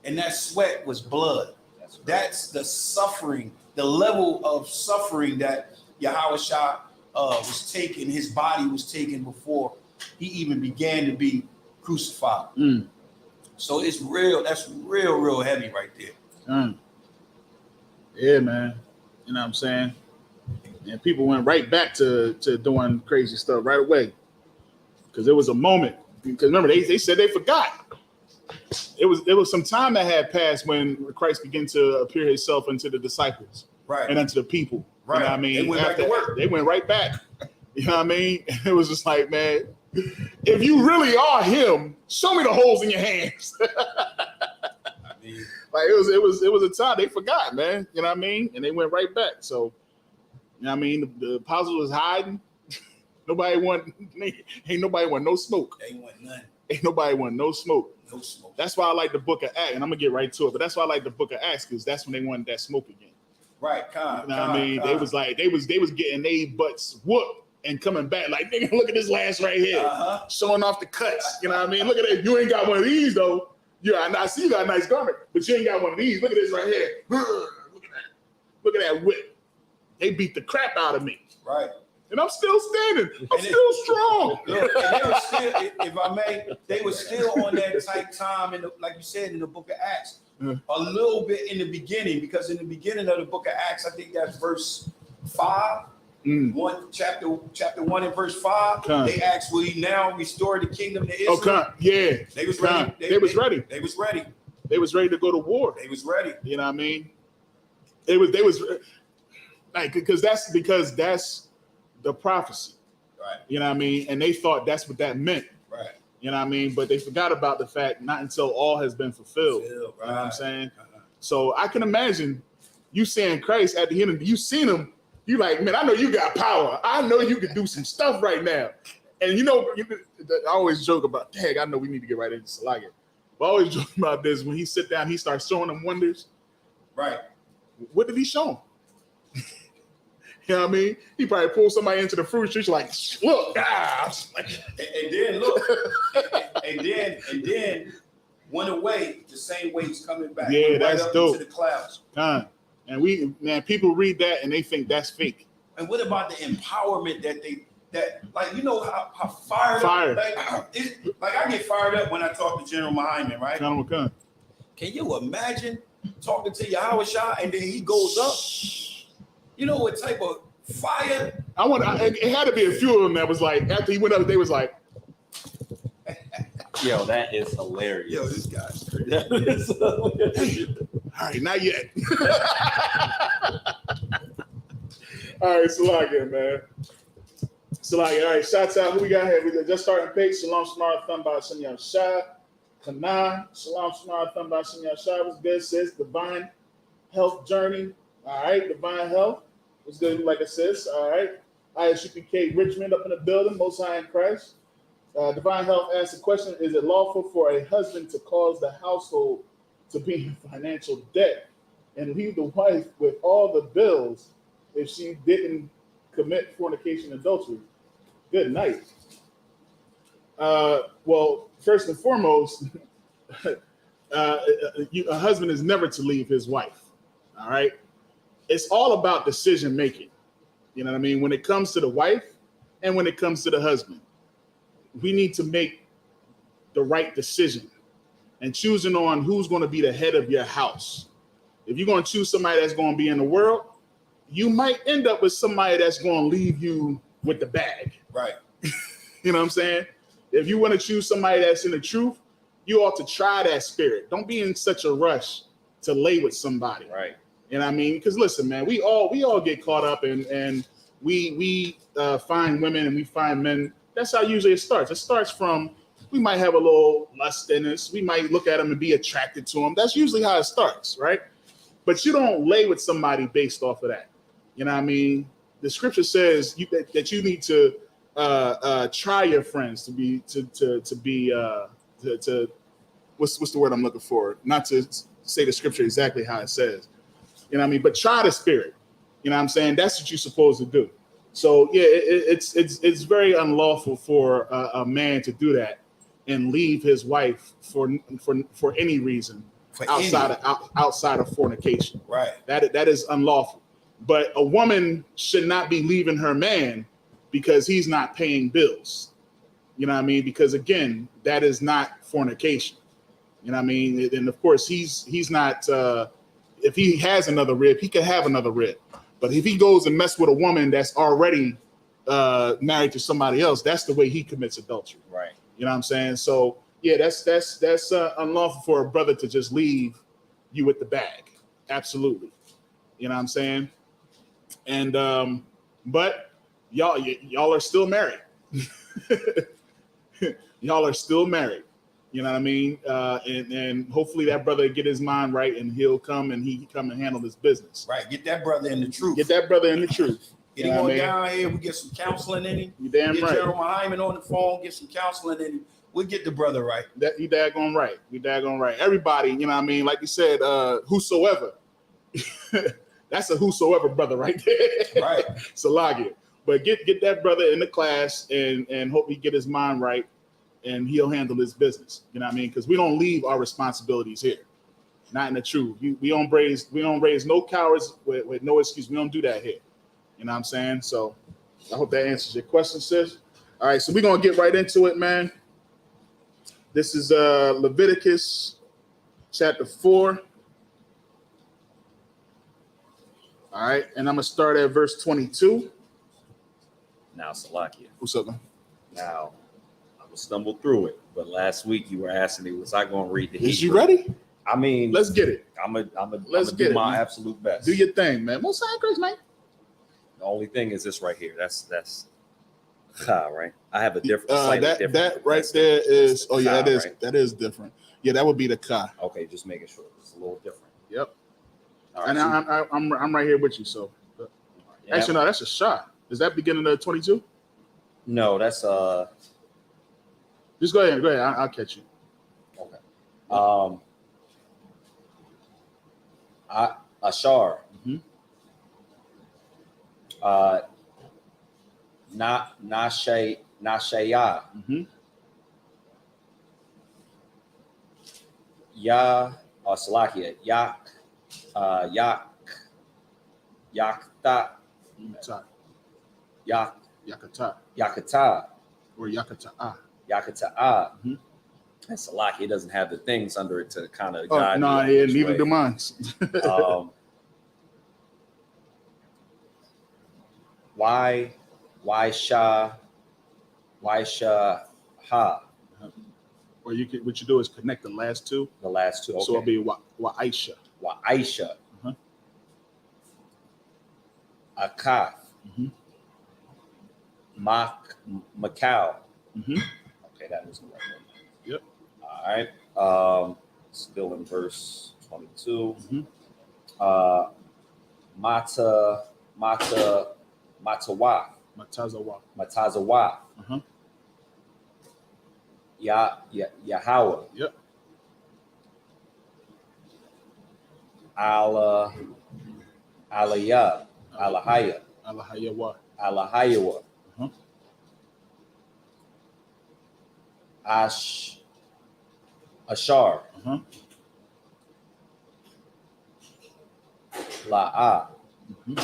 And that sweat was blood. That's the suffering, the level of suffering that Yahushua was taking, his body was taken before he even began to be crucified. So it's real. That's real heavy right there. Yeah, man. You know what I'm saying? And people went right back to doing crazy stuff right away. Because there was a moment. Because remember, they said they forgot. It was some time that had passed when Christ began to appear himself unto the disciples. Right. And unto the people. Right. You know what I mean? They went back to work. They went right back. You know what I mean? And it was just like, man, if you really are him, show me the holes in your hands. Like it was a time they forgot, man. You know what I mean? And they went right back. So, you know what I mean? The apostle was hiding. Ain't nobody want no smoke. They want none. Ain't nobody want no smoke. No smoke. That's why I like the Book of Acts, and I'm gonna get right to it. But that's why I like the Book of Acts, because that's when they wanted that smoke again. Right, You know what I mean? They was getting their butts whooped and coming back like, nigga, look at this last right here, showing off the cuts. You know what I mean? Look at that. You ain't got one of these though. I see you got a nice garment, but you ain't got one of these. Look at this right here. Look at that. Look at that whip. They beat the crap out of me. Right. And I'm still standing. I'm still strong. Look, and they were still, if I may, they were still on that tight time, like you said, in the Book of Acts, a little bit in the beginning, because in the beginning of the Book of Acts, I think that's verse 5, chapter 1 and verse 5. They asked, will he now restore the kingdom to Israel? Yeah. They was ready. They was ready. They was ready. They was ready to go to war. They was ready. You know what I mean? They was like, because that's the prophecy. Right. You know what I mean? And they thought that's what that meant. Right. You know what I mean? But they forgot about the fact not until all has been fulfilled. Right. You know what I'm saying? So I can imagine you saying Christ at the end of you seen him, you like, man, I know you got power. I know you can do some stuff right now. And you know, I always joke about, dang, I know we need to get right into Salaga. But I always joke about this. When he sit down, he starts showing them wonders. Right. What did he show them? You know what I mean? He probably pulled somebody into the fruit street, like, look, and then look, and then went away the same way he's coming back. Yeah, that's up dope. into the clouds. And people read that and they think that's fake. And what about the empowerment that like, you know how fired up, like I get fired up when I talk to General Muhammad, right? Can you imagine talking to Yahweh Shah and then he goes up? You know what type of fire? It had to be a few of them that was like, after he went up, they was like, yo, that is hilarious. Yo, this guy's crazy. All right, not yet. All right, Salaga, man. Salaga, all right, shouts out. Who we got here? We just starting page. Shalom, Shamar, Thumba, Shamyam Shah. Kana, Shalom, Shamar, Thumba, Shamyam Shah. What's good, sis? Divine Health Journey. All right, Divine Health. What's good, like it says. All right. ISUPK Richmond up in the building, Most High in Christ. Divine Health asks the question, is it lawful for a husband to cause the household to be in financial debt and leave the wife with all the bills if she didn't commit fornication and adultery? Good night. Well, first and foremost, a husband is never to leave his wife. All right. It's all about decision making. You know what I mean? When it comes to the wife and when it comes to the husband, we need to make the right decision and choosing on who's going to be the head of your house. If you're going to choose somebody that's going to be in the world, you might end up with somebody that's going to leave you with the bag. Right. You know what I'm saying? If you want to choose somebody that's in the truth, you ought to try that spirit. Don't be in such a rush to lay with somebody. Right. You know what I mean? Because listen, man, we all get caught up and we find women and we find men. That's how usually it starts. It starts from, we might have a little lust in us. We might look at them and be attracted to them. That's usually how it starts, right? But you don't lay with somebody based off of that. You know what I mean? The scripture says that you need to try your friends to be what's the word I'm looking for? Not to say the scripture exactly how it says. You know what I mean? But try the spirit. You know what I'm saying? That's what you're supposed to do. So yeah, it's very unlawful for a man to do that and leave his wife for any reason outside of fornication. Right. That is unlawful. But a woman should not be leaving her man because he's not paying bills. You know what I mean? Because again, that is not fornication. You know what I mean? And of course, he's not. If he has another rib, he can have another rib. But if he goes and mess with a woman that's already married to somebody else, that's the way he commits adultery. Right. You know what I'm saying? So yeah, that's unlawful for a brother to just leave you with the bag. Absolutely. You know what I'm saying? And but y'all are still married. Y'all are still married. You know what I mean? And hopefully that brother get his mind right and he'll come and handle this business. Right. Get that brother in the truth. Get that brother in the truth. Get him on down here. We get some counseling in him. You damn get right. General Muhammad on the phone. Get some counseling in him. We'll get the brother right. That you daggone right. You daggone right. Everybody, you know what I mean? Like you said, whosoever. That's a whosoever brother right there. Right. Salagia. But get that brother in the class and hope he get his mind right and he'll handle his business. You know what I mean? Because we don't leave our responsibilities here. Not in the truth. We don't raise no cowards with no excuse. We don't do that here. You know what I'm saying? So I hope that answers your question, sis. All right, so we're gonna get right into it, man. This is Leviticus chapter 4. All right, and I'm gonna start at verse 22. Now, Salakia. What's up, man? Now, I will stumble through it, but last week you were asking me, was I going to read the Hebrew? Is you ready? I mean, let's get it. I'm gonna do my absolute best. Do your thing, man. Most grace, man. The only thing is this right here. That's right. I have a different. That right there is. Oh yeah, that is different. Yeah, that would be the ka. Okay, just making sure it's a little different. Yep. Right, and so I'm right here with you. So actually, no, that's a shot. Is that beginning of 22? No, that's Just go ahead. Go ahead. I'll catch you. Okay. Ashar. Mm-hmm. Nashaya. Mm-hmm. Salakia. Yakta. Yakata. Or Yakata'a. Yakata'a. Mm-hmm. And Salakia doesn't have the things under it to kind of guide. Oh, no, yeah, neither do mine. Why ha? Or what you do is connect the last two. The last two. Okay. So it'll be wa Aisha. Wa Aisha. Akaf. Mm-hmm. Macau. Mm-hmm. Okay, that was the right one. Yep. All right. Still in verse 22. Mm-hmm. Matawa. Uh-huh. Yahweh. Yep. Aliyah. Alahaya. Alahayawa. Alahayawa. Ashar. Uh-huh. La'a. Mm-hmm.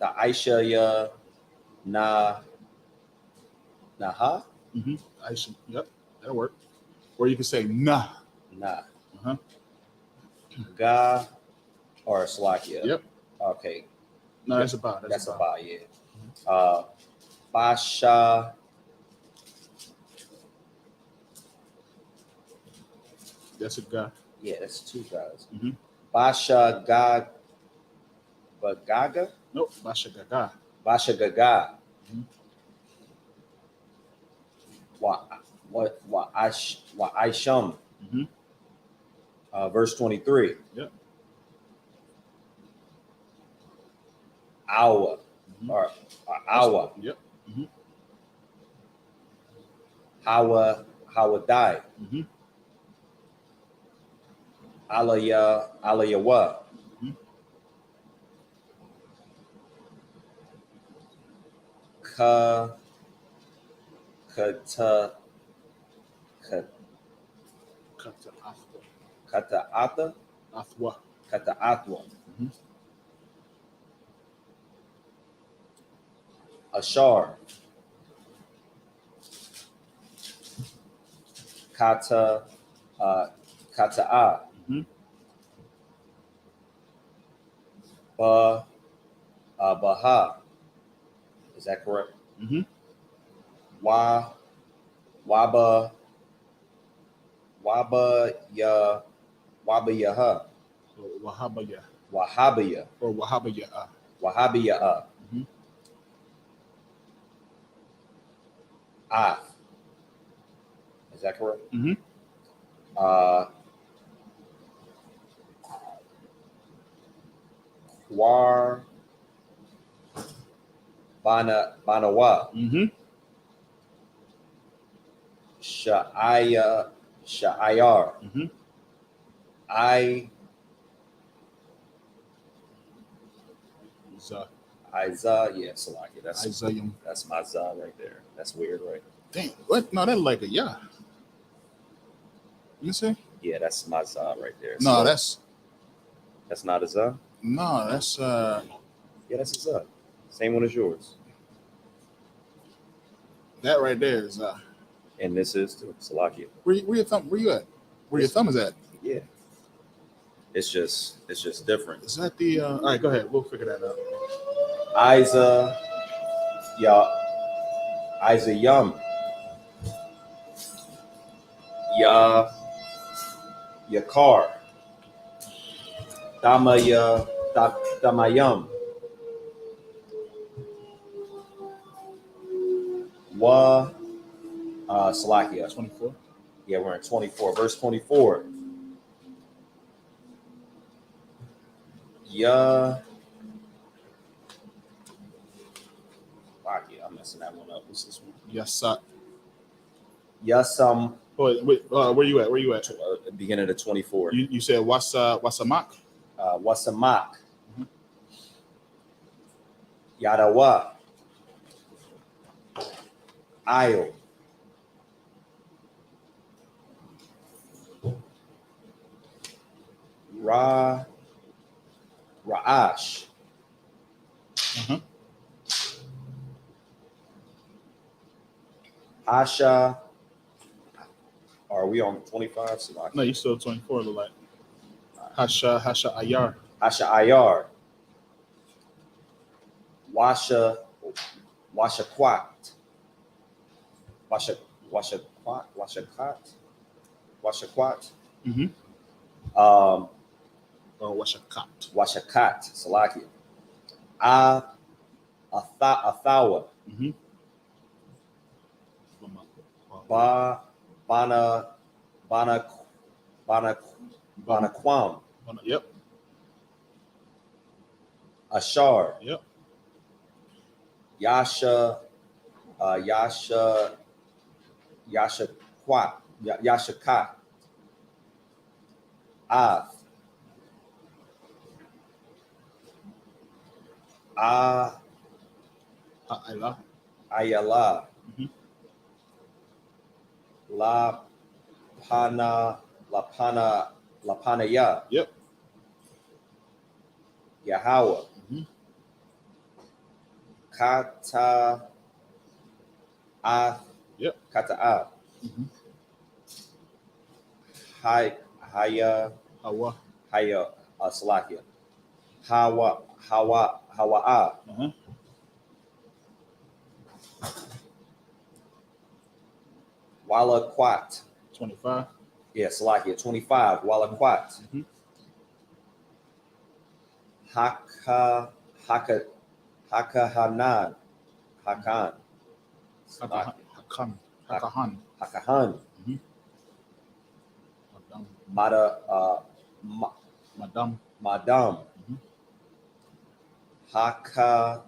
Aisha ya Naha. Mm-hmm. Aisha. Yep. That'll work. Or you can say nah. Uh-huh. Ga or Slakia. Yep. Okay. No, that's about. That's about, yeah. Basha. That's a guy. Yeah, that's two guys. Mm-hmm. Basha Gaga? Nope, Basha Gaga. Basha Gaga. Mm-hmm. Wa Aisham. Mm-hmm. Verse 23. Yep. Awa. Mm-hmm. Or Awa. Yep. Mm-hmm. Hawa died. Mm-hmm. Alayawa. Mm-hmm. Kata'ata. Athwa. Kata'atwa. Mm-hmm. Ashar. Kata'a. Mm-hmm. Baha. Is that correct? Mm-hmm. Waba Yaha. Wahabaya. Wahabaya. Or Wahabaya. Wahabaya. Mm-hmm. Is that correct? Mm-hmm. War Banawa. Mm-hmm. Sha'ayar. Mm-hmm. Iza, yeah, Salaki. Isaiah. That's my za right there. That's weird, right? Damn, what? No, that's like a yeah. You see? Yeah, that's my za right there. No, So, that's not a za. no, that's Yeah, that's a za. Same one as yours. that right there is And this is too Salakia. where your thumb? Where you at? Where your thumb is at? Yeah. It's just different. Is that the? All right, go ahead. We'll figure that out. Isa, Yum. Yakar. Damayum. Salakia. 24. Yeah, we're in 24. Verse 24. I'm messing that one up. What's this one? Yasam. Wait, where you at? Where you at? Beginning of 24. You said Wasamak? Wasamak. Yadawa. Ayo. Ra'ash. Asha. Are we on 25? No, you still 24. Look like Hasha Ayar. Hasha Ayar. Washa Quat. Washa Quat. Mm-hmm. Washakat. Salakia. Athawa. Mm-hmm. Banaquam. Yep. Ashar. Yep. Yasha Quat. Yashakat. Av. Ayala. Mm-hmm. La Panaya. Yep. Yahweh. Mm-hmm. Kata. Yep. Kata. Mm-hmm. Haya. Salakia. Hawa. Uh-huh. Wala Quat. 25. Yeah, Salakia. 25. Wala Quat. Mm-hmm. Hakan. Hakahan. Mm-hmm. Madam. Mm-hmm. Hatakat.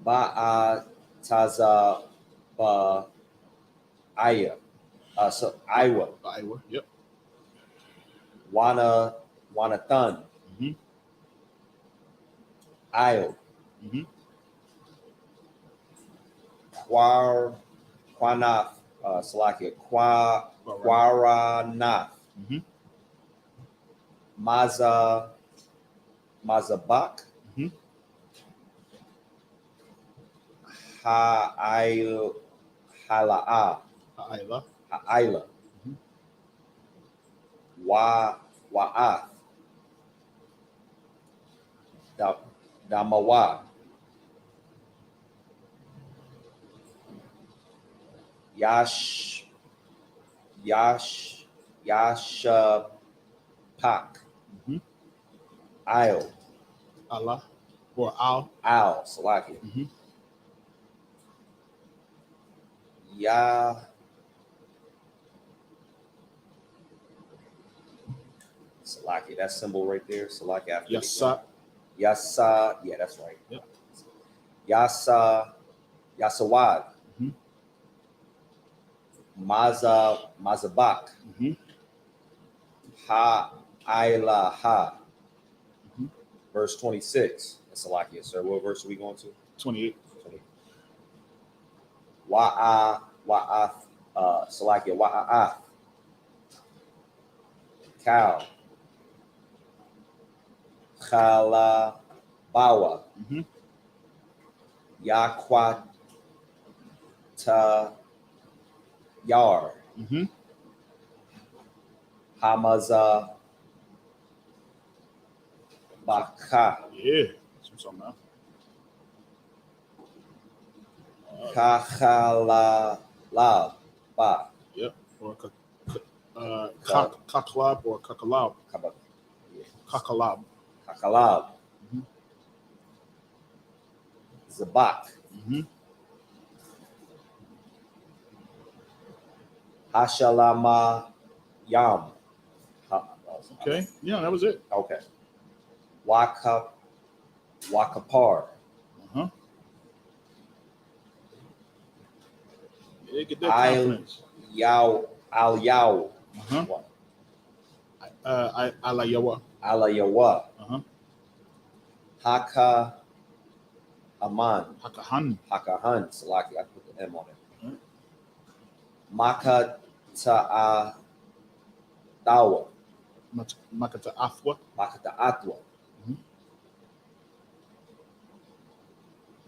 Ba'ataza Aya. So Iowa. Yep. Wanathan. Mm-hmm. Io. Mm-hmm. Quanaf. Salakia. Quaranath. Mm-hmm. Mazabak. Mm-hmm. Ha'ila. Mm-hmm. Wa'ath. Damawa. Yashapak. Mm-hmm. Al. Allah or Al. Salakia. Mm-hmm. Ya. Salaki, that symbol right there. Salaki after Yasa. Yasa. Yeah, that's right. Yep. Yasawad. Mm-hmm. Mazabak. Mm-hmm. Ha Ayla Ha. Mm-hmm. Verse 26. That's Salakia, sir. What verse are we going to? 28. Wa'ath. Salakia. Wa'ath. Cow. Khala Bawa. Mm-hmm. Yakwata Yar. Mm-hmm. Hamaza Baka. Yeah. That's what I'm talking about. Kachala Ba. Yep. Or Kakalab or Kakalab. Kakalab. Kakalab. Mm-hmm. Zabak. Mm-hmm. Hashalama Yam. Okay. Yeah, that was it. Okay. Wakapar. Uh-huh. Yeah, get that confidence. Al Yao. Uh-huh. Alayawa. Alayawa. Uh-huh. Haka Aman. Hakahan. Hakahan. Salaki, I put the M on it. Uh-huh. Maka Ta'atawa. Makata Afwa. Makata Atwa. Mm-hmm.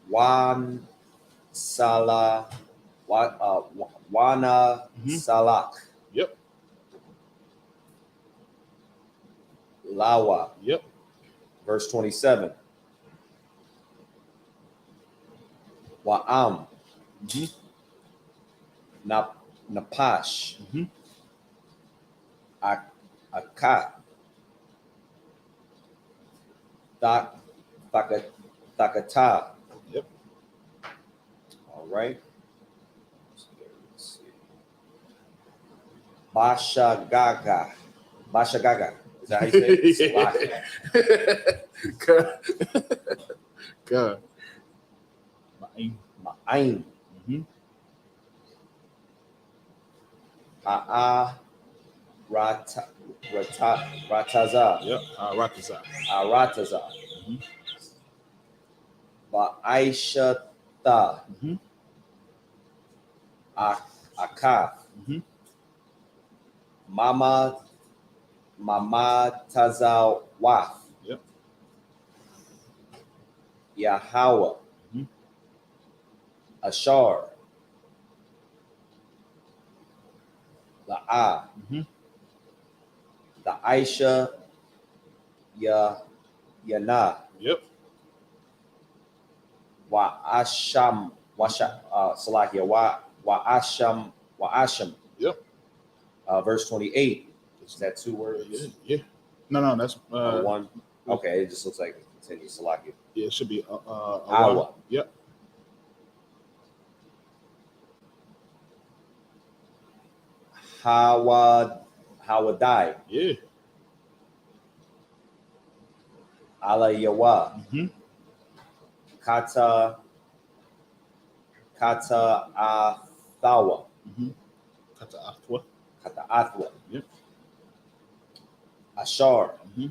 Wan Sala Wana Salak. Yep. Lawa. Yep. Verse 27. Wa'am. Mm-hmm. Napash. Mm-hmm. Akat. Takata. Yep. All right. Let's see. Bashagaga. Bashagaga. Is that how you say it? God. Ma'ain. Mm-hmm. Rataza. Yep. Rataza. Rataza. Mm-hmm. Ba'aishata. Mm-hmm. Akaf. Mm-hmm. Mama Tazawaf. Yep. Yahweh. Mm-hmm. Ashar. La'ah. Mm-hmm. The Aisha Yana. Yep. Wa Asham. Salakia. Wa Asham. Yep. Verse 28. Is that two words? Yeah. No, that's one. Okay, it just looks like it continues. Salakia. Yeah, it should be Awa. Yep. Hawadai. Yeah. Alayawa. Mm-hmm. Kata Athawa. Mm-hmm. Kata Athwa. Kata Athwa. Yep. Ashar. Mm-hmm.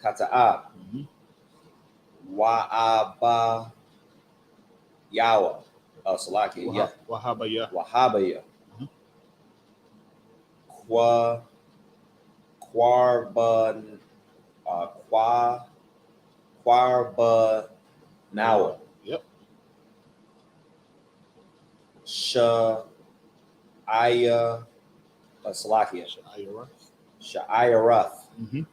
Kata'ab. Mm-hmm. Wa'aba Yawa. Salaki. Yeah. Wahabaya. Wahabaya. Mm-hmm. Quarbanawa. Yep. Sha'aya. Salakia. Sha'ayarath. Mm-hmm.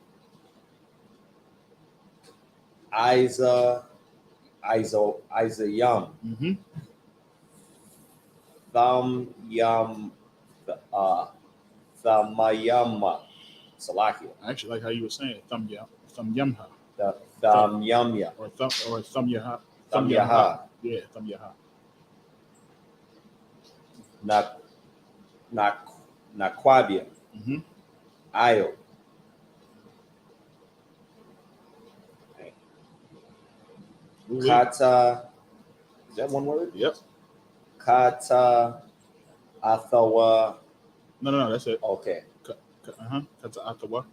Isa Yum. Mm-hmm. Thamayama. Salakia. I actually like how you were saying Thumyamha. Thamyamya. Or Thumyaha. Tam Yaha. Yeah, Tam Yaha. Nakwabia. Ayo. Kata. Is that one word? Yep. Kata Athawa. No, that's it. Okay. Kata Athawa.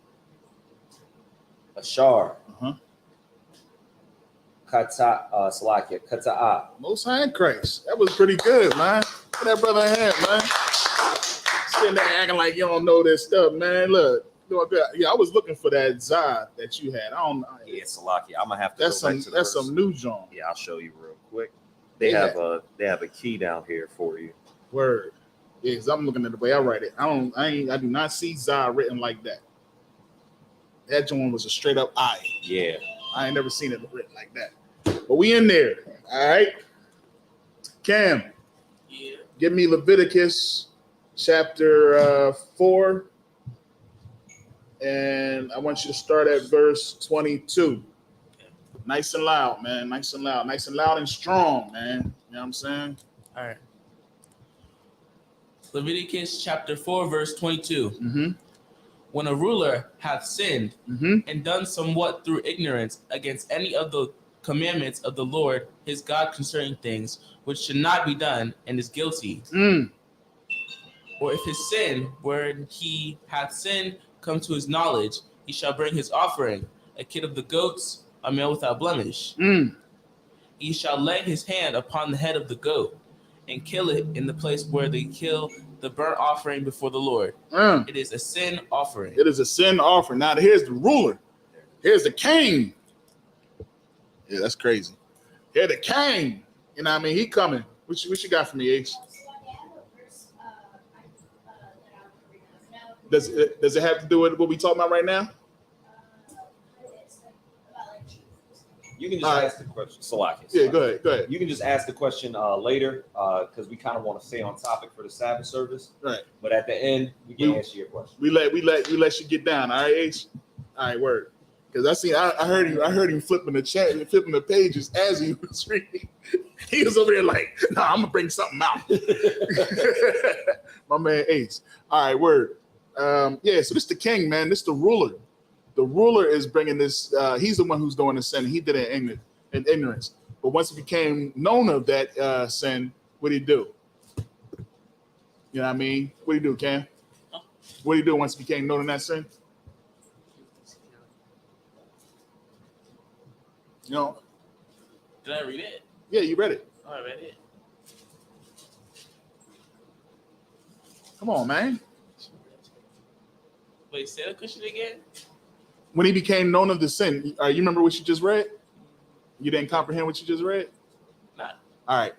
Ashar. Kata Salakia. Kata'a. Most High in Christ. That was pretty good, man. Put that brother in hand, man. Sitting there acting like you don't know this stuff, man. Look. Yeah, I was looking for that Zod that you had. I don't know. Yeah, Salakia. I'm gonna have to That's go back to the verse. some new John. Yeah, I'll show you real quick. They have a key down here for you. Word. Yeah, because I'm looking at the way I write it. I do not see Zod written like that. That John was a straight up I. Yeah. I ain't never seen it written like that. But we in there. All right. Cam. Yeah. Give me Leviticus chapter 4. And I want you to start at verse 22. Nice and loud, man. Nice and loud. Nice and loud and strong, man. You know what I'm saying? All right. Leviticus chapter 4, verse 22. When a ruler hath sinned and done somewhat through ignorance against any of the commandments of the Lord his God concerning things which should not be done, and is guilty. Or if his sin, wherein he hath sinned, come to his knowledge, he shall bring his offering, a kid of the goats, a male without blemish. He shall lay his hand upon the head of the goat and kill it in the place where they kill the burnt offering before the Lord. It is a sin offering. It is a sin offering. Now here's the ruler. Here's the king. Yeah, that's crazy. Here the king. You know what I mean? He coming. What you got for me, H? Does it have to do with what we talking about right now? You can just ask the question. Salakia. Yeah, go ahead. You can just ask the question later because we kind of want to stay on topic for the Sabbath service. Right. But at the end, we can answer your question. We let you get down. All right, H. All right, word. Because I heard him flipping the pages as he was reading. He was over there like, nah, I'm gonna bring something out. My man Ace. All right, word. Yeah, so this the king, man. This the ruler. The ruler is bringing this. He's the one who's doing the sin. He did it in ignorance. But once he became known of that sin, what did he do? You know what I mean? What did he do, Cam? What did he do once he became known of that sin? You know? Did I read it? Yeah, you read it. Oh, I read it. Come on, man. Wait, say the question again? When he became known of the sin, you remember what you just read? You didn't comprehend what you just read? Nah. All right.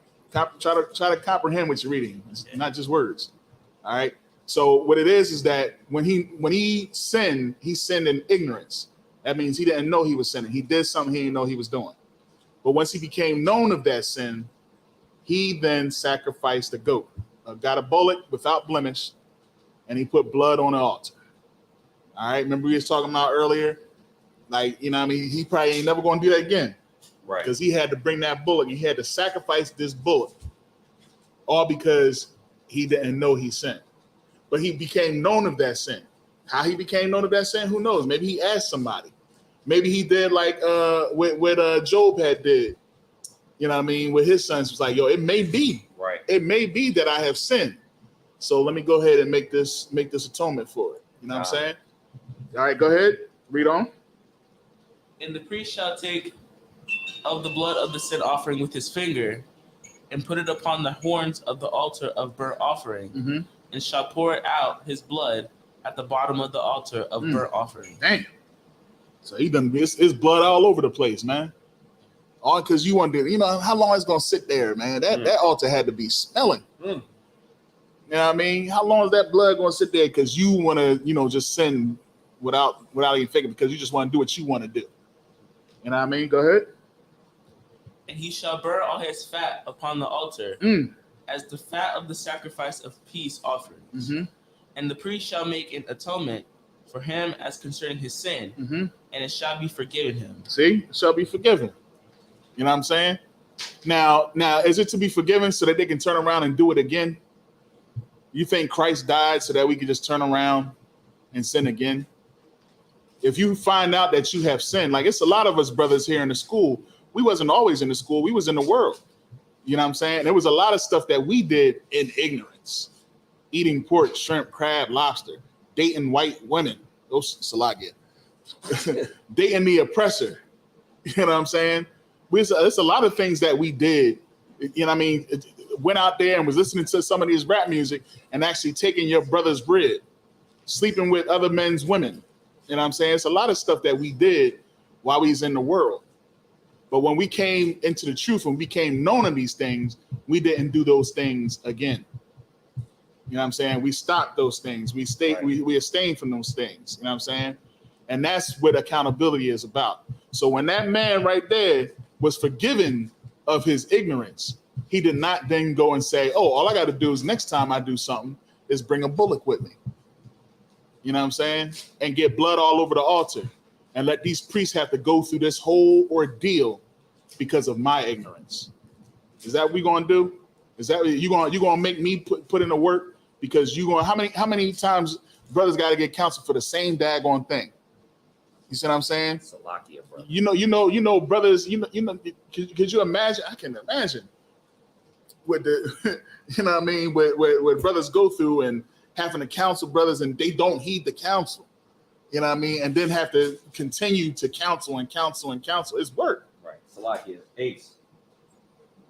Try to comprehend what you're reading. It's not just words. All right. So what it is that when he sinned in ignorance. That means he didn't know he was sinning. He did something he didn't know he was doing. But once he became known of that sin, he then sacrificed a goat, got a bullock without blemish, and he put blood on the altar. All right, remember we was talking about earlier, like, you know what I mean? He probably ain't never going to do that again. Right. Because he had to bring that bullock. He had to sacrifice this bullock, all because he didn't know he sinned. But he became known of that sin. How he became known of that sin, who knows? Maybe he asked somebody. Maybe he did like what Job had did. You know what I mean? With his sons, was like, yo, it may be. Right. It may be that I have sinned. So let me go ahead and make this atonement for it. You know what I'm saying? All right, go ahead. Read on. And the priest shall take of the blood of the sin offering with his finger and put it upon the horns of the altar of burnt offering, and shall pour it out his blood at the bottom of the altar of burnt offering. Damn. So he done his blood all over the place, man. All because you want to, you know, how long it's gonna sit there, man? That altar had to be smelling. You know what I mean? How long is that blood gonna sit there? Because you want to, you know, just sin without even thinking, because you just want to do what you want to do. You know what I mean? Go ahead. And he shall burn all his fat upon the altar, as the fat of the sacrifice of peace offerings. And the priest shall make an atonement for him as concerning his sin, and it shall be forgiven him. See? It shall be forgiven. You know what I'm saying? Now, is it to be forgiven so that they can turn around and do it again? You think Christ died so that we can just turn around and sin again? If you find out that you have sinned, like it's a lot of us brothers here in the school, we wasn't always in the school, we was in the world. You know what I'm saying? There was a lot of stuff that we did in ignorance. Eating pork, shrimp, crab, lobster, dating white women. Those salagia. Dating the oppressor. You know what I'm saying? It's a lot of things that we did. You know what I mean? Went out there and was listening to some of these rap music and actually taking your brother's bread, sleeping with other men's women. You know what I'm saying? It's a lot of stuff that we did while we was in the world. But when we came into the truth and became known of these things, we didn't do those things again. You know what I'm saying? We stopped those things. We abstained from those things. You know what I'm saying? And that's what accountability is about. So when that man right there was forgiven of his ignorance, he did not then go and say, oh, all I got to do is next time I do something is bring a bullock with me. You know what I'm saying? And get blood all over the altar and let these priests have to go through this whole ordeal because of my ignorance. Is that what we going to do? Is that you going to make me put in the work? Because you going how many times brothers got to get counsel for the same daggone thing? You see what I'm saying? Salakia, brother. You know, brothers. Could you imagine? I can imagine what the you know what I mean. What brothers go through and having to counsel brothers and they don't heed the counsel. You know what I mean? And then have to continue to counsel and counsel and counsel. It's work. Right. Salakia. Ace.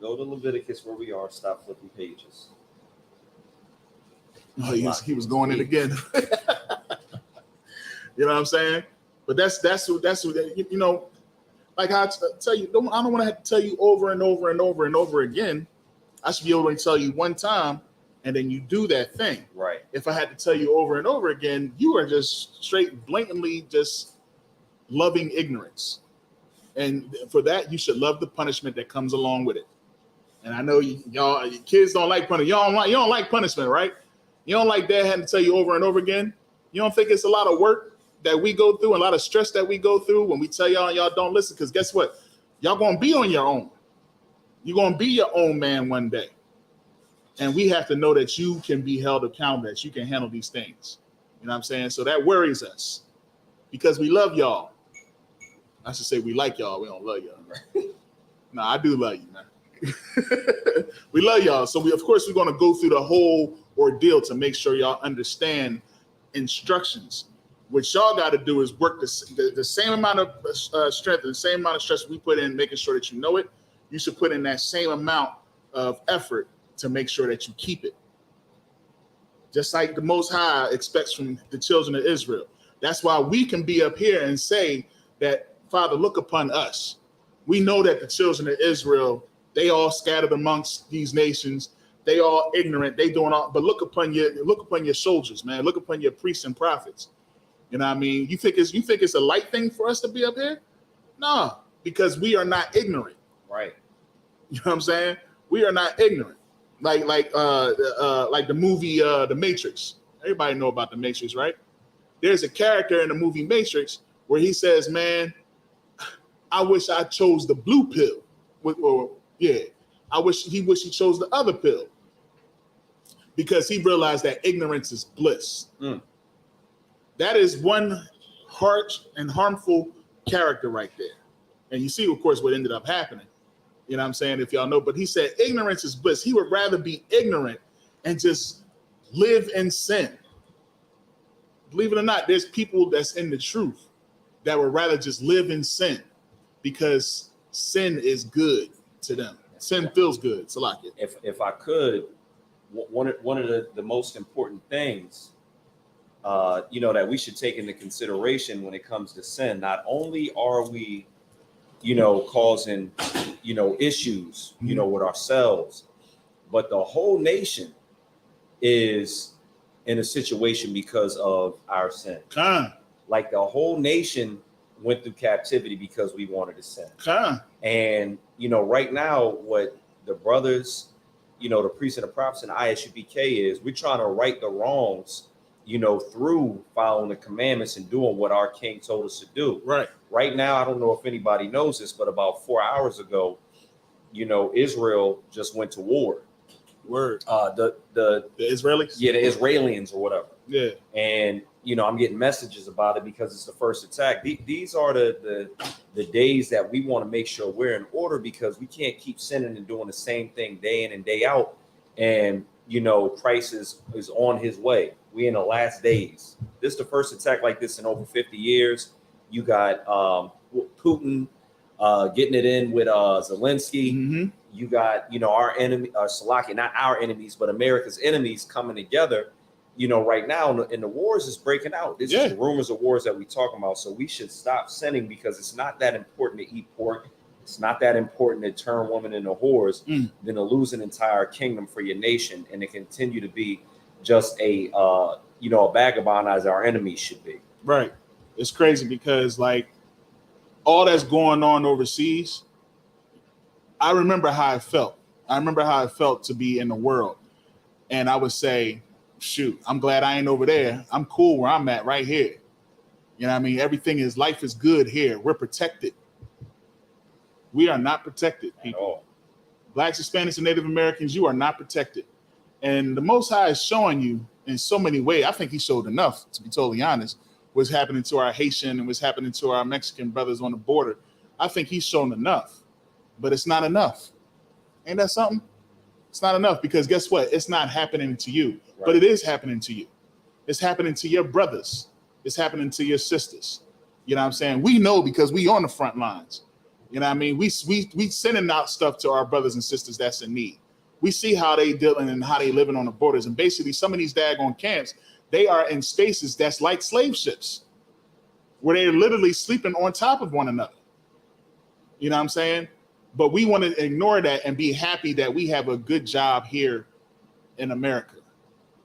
Go to Leviticus where we are. Stop flipping pages. Oh, he was going in again. You know what I'm saying? But that's what you know. Like I tell you, I don't want to have to tell you over and over and over and over again. I should be able to tell you one time, and then you do that thing. Right. If I had to tell you over and over again, you are just straight, blatantly just loving ignorance, and for that you should love the punishment that comes along with it. And I know y'all kids don't like punishment. You don't like punishment, right? You don't like dad having to tell you over and over again. You don't think it's a lot of work that we go through and a lot of stress that we go through when we tell y'all and y'all don't listen? Because guess what? Y'all going to be on your own. You're going to be your own man one day. And we have to know that you can be held accountable, that you can handle these things. You know what I'm saying? So that worries us because we love y'all. I should say we like y'all. We don't love y'all. Right? No, I do love you, man. We love y'all. So we're going to go through the whole ordeal to make sure y'all understand instructions. What y'all got to do is work the same amount of strength and the same amount of stress we put in making sure that you know it. You should put in that same amount of effort to make sure that you keep it. Just like the Most High expects from the children of Israel. That's why we can be up here and say that, Father, look upon us. We know that the children of Israel, they all scattered amongst these nations. They all ignorant. They doing all, but look upon your soldiers, man. Look upon your priests and prophets. You know what I mean? You think it's a light thing for us to be up here? No, because we are not ignorant. Right. You know what I'm saying? We are not ignorant. Like the movie The Matrix. Everybody know about The Matrix, right? There's a character in the movie Matrix where he says, "Man, I wish I chose the blue pill." I wish he chose the other pill because he realized that ignorance is bliss. That is one harsh and harmful character right there. And you see, of course, what ended up happening. You know what I'm saying? If y'all know, but he said ignorance is bliss. He would rather be ignorant and just live in sin. Believe it or not, there's people that's in the truth that would rather just live in sin because sin is good to them. Sin feels good. It's a lot. If I could, one of the most important things, that we should take into consideration when it comes to sin, not only are we, causing, issues, with ourselves, but the whole nation is in a situation because of our sin. Like the whole nation went through captivity because we wanted to sin. And, right now, what the brothers, the priests and the prophets and ISUPK is, we're trying to right the wrongs, through following the commandments and doing what our king told us to do. Right. Right now, I don't know if anybody knows this, but about 4 hours ago, Israel just went to war. Word. The Israelis? Yeah, the Israelians or whatever. Yeah. And I'm getting messages about it because it's the first attack. These are the days that we want to make sure we're in order, because we can't keep sinning and doing the same thing day in and day out. And Christ is on his way. We in the last days. This is the first attack like this in over 50 years. You got Putin getting it in with Zelensky. Mm-hmm. You got our enemy, Slovakia, not our enemies, but America's enemies coming together. Right now, and the wars is breaking out. This is the rumors of wars that we talking about. So we should stop sinning, because it's not that important to eat pork. It's not that important to turn women into whores than to lose an entire kingdom for your nation and to continue to be just a vagabond as our enemies should be. Right. It's crazy because like all that's going on overseas, I remember how I felt. I remember how I felt to be in the world. And I would say, shoot, I'm glad I ain't over there. I'm cool where I'm at right here. You know what I mean? Life is good here. We're protected. We are not protected, people. Blacks, Hispanics, and Native Americans, you are not protected. And the Most High is showing you in so many ways. I think he showed enough, to be totally honest, what's happening to our Haitian and what's happening to our Mexican brothers on the border. I think he's shown enough, but it's not enough. Ain't that something? It's not enough, because guess what? It's not happening to you, but it is happening to you. It's happening to your brothers. It's happening to your sisters. You know what I'm saying? We know because we on the front lines. You know what I mean? We sending out stuff to our brothers and sisters that's in need. We see how they dealing and how they living on the borders. And basically some of these daggone camps, they are in spaces that's like slave ships, where they're literally sleeping on top of one another. You know what I'm saying? But we want to ignore that and be happy that we have a good job here in America.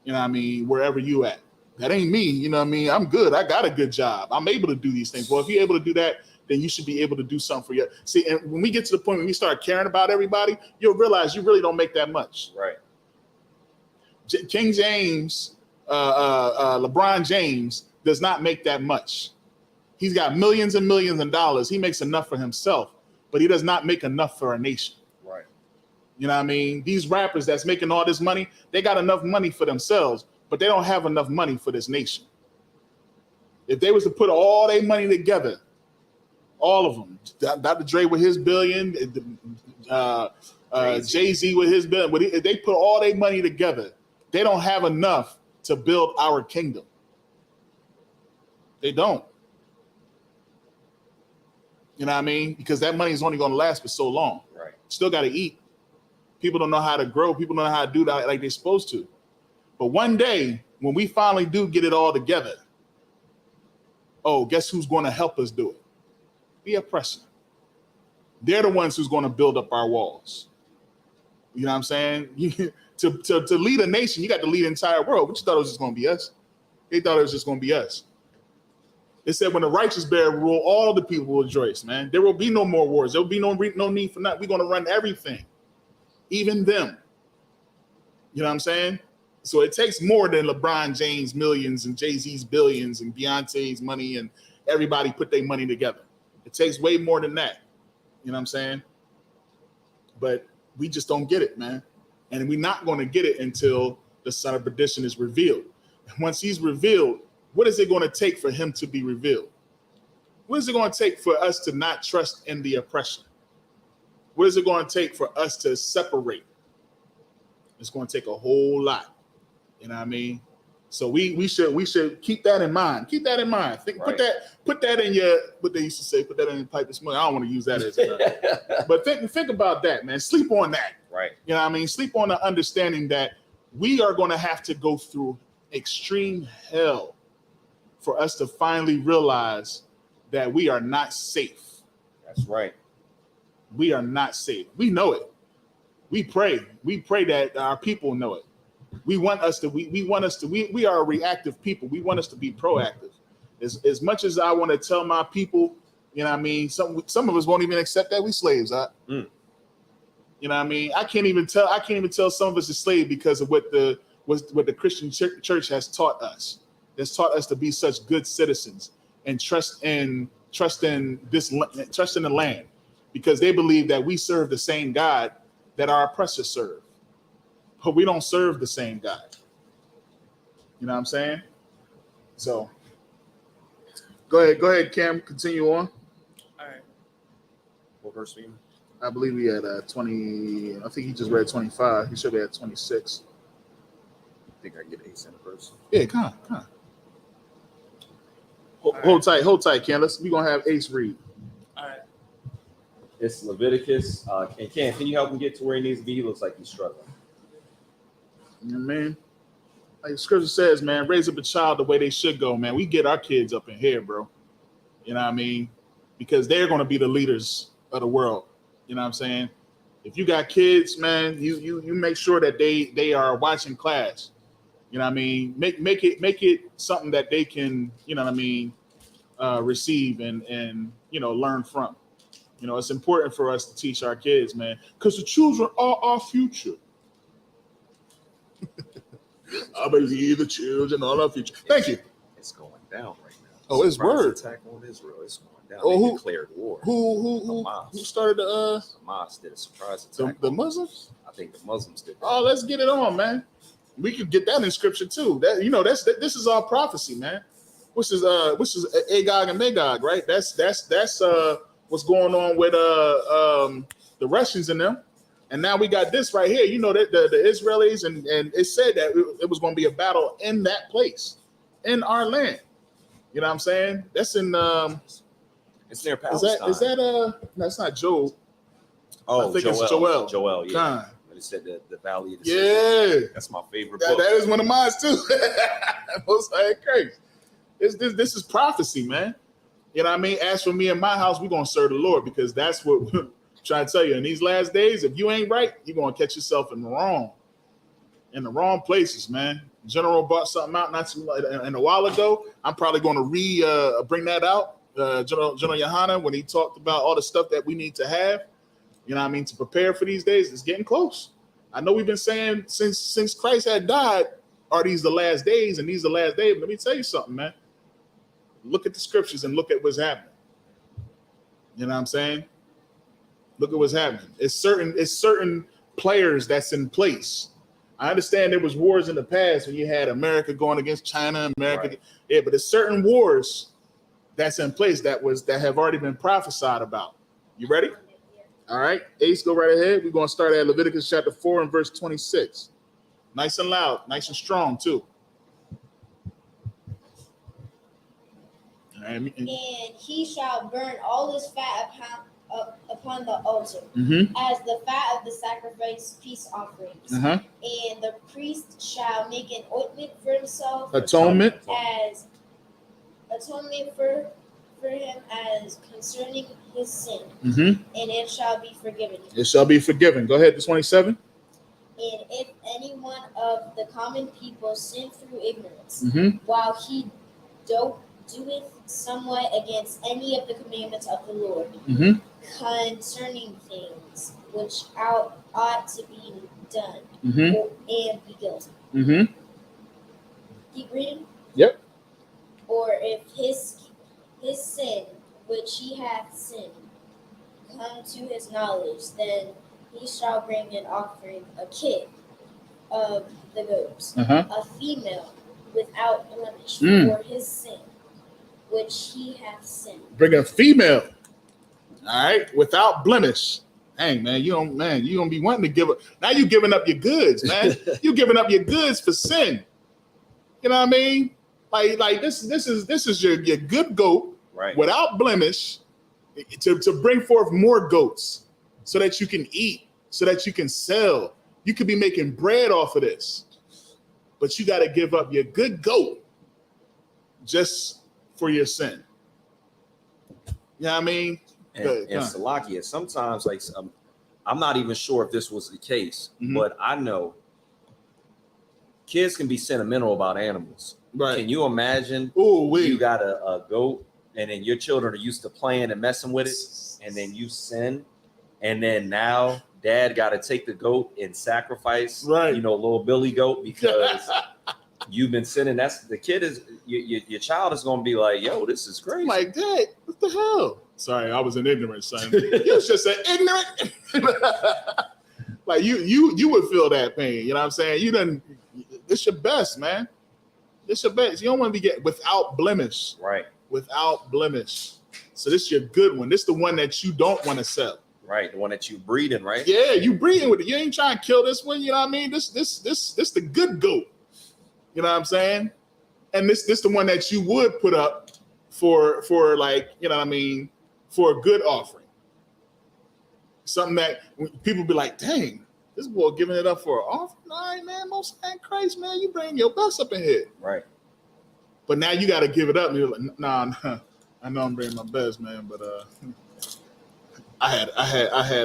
You know what I mean? Wherever you at. That ain't me. You know what I mean? I'm good. I got a good job. I'm able to do these things. Well, if you're able to do that, then you should be able to do something for you. See, and when we get to the point when we start caring about everybody, you'll realize you really don't make that much. Right. King James, LeBron James does not make that much. He's got millions and millions of dollars. He makes enough for himself, but he does not make enough for a nation. Right. You know what I mean? These rappers that's making all this money, they got enough money for themselves, but they don't have enough money for this nation. If they was to put all their money together, all of them, Dr. Dre with his billion, Jay-Z with his billion, if they put all their money together, they don't have enough to build our kingdom. They don't. You know what I mean? Because that money is only going to last for so long. Right. Still got to eat. People don't know how to grow. People don't know how to do that like they're supposed to. But one day, when we finally do get it all together, guess who's going to help us do it? The oppressor. They're the ones who's going to build up our walls. You know what I'm saying? To lead a nation, you got to lead the entire world. But you thought it was just going to be us? They thought it was just going to be us. It said when the righteous bear rule, all the people will rejoice, man. There will be no more wars. There will be no need for that. We're going to run everything, even them. You know what I'm saying? So it takes more than LeBron James' millions and Jay-Z's billions and Beyonce's money and everybody put their money together. It takes way more than that. You know what I'm saying? But we just don't get it, man. And we're not going to get it until the son of perdition is revealed. And once he's revealed, what is it going to take for him to be revealed? What is it going to take for us to not trust in the oppression? What is it going to take for us to separate? It's going to take a whole lot. You know what I mean? So we should keep that in mind. Keep that in mind. Put that in your, what they used to say, put that in your pipe this morning. I don't want to use that as but think about that, man. Sleep on that. Right. You know what I mean? Sleep on the understanding that we are going to have to go through extreme hell for us to finally realize that we are not safe. That's right. We are not safe. We know it. We pray that our people know it. We want us to, we are a reactive people. We want us to be proactive. As much as I want to tell my people, you know what I mean? Some of us won't even accept that we slaves. You know what I mean? I can't even tell some of us are slaves because of what the Christian church has taught us. It's taught us to be such good citizens and trust in the land. because they believe that we serve the same God that our oppressors serve. But we don't serve the same God. You know what I'm saying? So go ahead, Cam, continue on. All right. What verse are you in? I believe we had 20. I think he just read 25. He should be at 26. I think I can get Ace in the verse. Yeah, come on. Hold tight, Cam. We're gonna have Ace read. All right. It's Leviticus. And Cam, can you help him get to where he needs to be? He looks like he's struggling. You know what I mean? Like the scripture says, man, raise up a child the way they should go, man. We get our kids up in here, bro. You know what I mean? Because they're gonna be the leaders of the world. You know what I'm saying? If you got kids, man, you make sure that they are watching class. You know what I mean? Make it something that they can, you know what I mean, receive and you know, learn from. You know, it's important for us to teach our kids, man, because the children are our future. I believe the children are our future. Thank you. It's going down right now. Oh, it's word. Attack on Israel. It's going down. Oh, they who declared war. Who started the Hamas did a surprise attack. The Muslims? I think the Muslims did. Oh, let's get it on, man. We could get that in scripture too. That, you know, this is our prophecy, man. Which is Agog and Magog, right? That's what's going on with the Russians and them. And now we got this right here. You know that the Israelis and it said that it was going to be a battle in that place, in our land. You know what I'm saying? That's in it's near Palestine. Is that no, it's not Job. Oh, I think Joel. it's Joel. Joel, yeah. God. It said the Valley of the Yeah. That's my favorite That book. is one of mine too. Most like crazy. This is prophecy, man. You know what I mean? As for me and my house, we're gonna serve the Lord, because that's what we're trying to tell you. In these last days, if you ain't right, you're gonna catch yourself in the wrong places, man. General brought something out not too in a while ago. I'm probably gonna bring that out. General Yohana, when he talked about all the stuff that we need to have, you know what I mean, to prepare for these days. It's getting close. I know we've been saying since Christ had died, are these the last days, and these the last days. Let me tell you something, man. Look at the scriptures and look at what's happening. You know what I'm saying? Look at what's happening. It's certain players that's in place. I understand there was wars in the past when you had America going against China, right. Yeah, but there's certain wars that's in place that have already been prophesied about. You ready? All right, Ace, go right ahead. We're going to start at Leviticus chapter 4 and verse 26. Nice and loud, nice and strong too. And he shall burn all his fat upon the altar, as the fat of the sacrifice peace offerings. And the priest shall make an ointment for himself, atonement for him as concerning his sin, and it shall be forgiven. It shall be forgiven. Go ahead to 27. And if any one of the common people sin through ignorance, while he doeth somewhat against any of the commandments of the Lord, concerning things which ought to be done, and be guilty. Keep reading. Yep. Or if his sin which he hath sinned come to his knowledge, then he shall bring an offering, a kid of the goats, a female without blemish for his sin which he hath sinned. Bring a female, all right, without blemish. Dang, man, you don't be wanting to give up. Now you giving up your goods, man. You giving up your goods for sin. You know what I mean? Like this is your good goat, right, without blemish, to bring forth more goats so that you can eat, so that you can sell. You could be making bread off of this, but you got to give up your good goat just for your sin. You know what I mean? And Salakia, sometimes, like, I'm not even sure if this was the case, but I know kids can be sentimental about animals. Right. Can you imagine you got a goat and then your children are used to playing and messing with it, and then you sin, and then now dad got to take the goat and sacrifice, little Billy goat because you've been sinning. That's the kid is your child is gonna be like, yo, this is crazy. Like, Dad, what the hell? Sorry, I was in ignorance, son. You just an ignorant. Like you would feel that pain. You know what I'm saying? You done. This your best, man. This your best. You don't want to be without blemish. Right. Without blemish. So this is your good one. This is the one that you don't want to sell. Right. The one that you breeding, right? Yeah, you breeding with it. You ain't trying to kill this one. You know what I mean? This the good goat. You know what I'm saying? And this the one that you would put up for like, you know what I mean, for a good offering. Something that people be like, dang, this boy giving it up for an offering. All right, man, most ain't crazy, man. You bring your best up in here. Right. But now you got to give it up. And you're like, nah, I know I'm bringing my best, man, but I had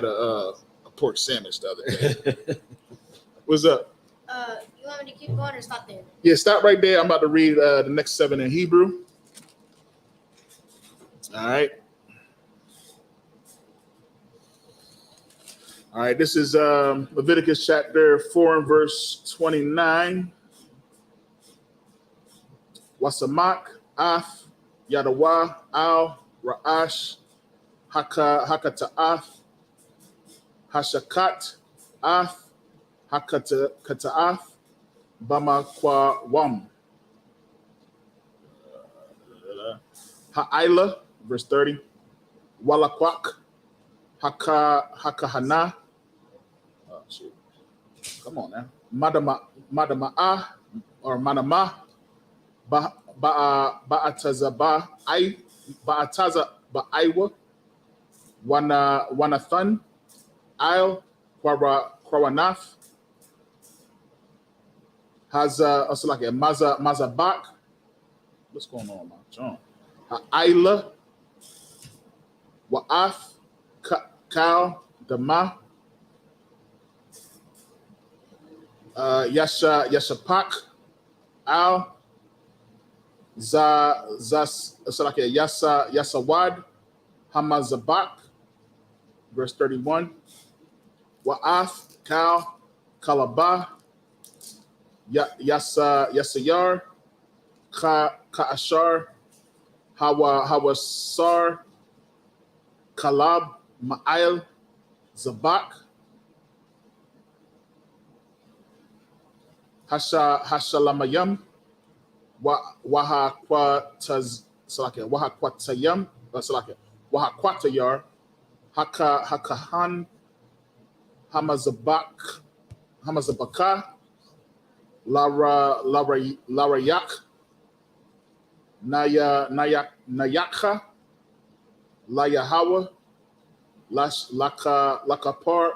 a pork sandwich the other day. What's up? You want me to keep going or stop there? Yeah, stop right there. I'm about to read the next 7 in Hebrew. All right. All right, this is Leviticus chapter 4 and verse 29. Wasamak, Af, Yadawa, Al, Ra'ash, Hakata'af, Hashakat, Af, Hakata'af, Bama Kwa Wam. Ha'ila, verse 30. Walakwak, Hakahana. Oh, shoot. Come on now. Madama'ah, or Manama, Ba'ataza Ba'aiwa, Wanathan, Isle, Kwaranaf, Haza, also like a Mazabak. What's going on, man? John. Ha'ila, Wa'af, Kal, Dama, Yashapak, Al, Yasawad, Hamazabak, verse 31. Wa'af, Kal, Kalabah, Yasayar, Ka'ashar, Hawasar, Kalab, Ma'il, Zabak, Hashalamayam, Wahakwatayam, Wahakwatayar, Hakahan, Hamazabaka, Larayak, Nayakha, Layahawa, Lakapar,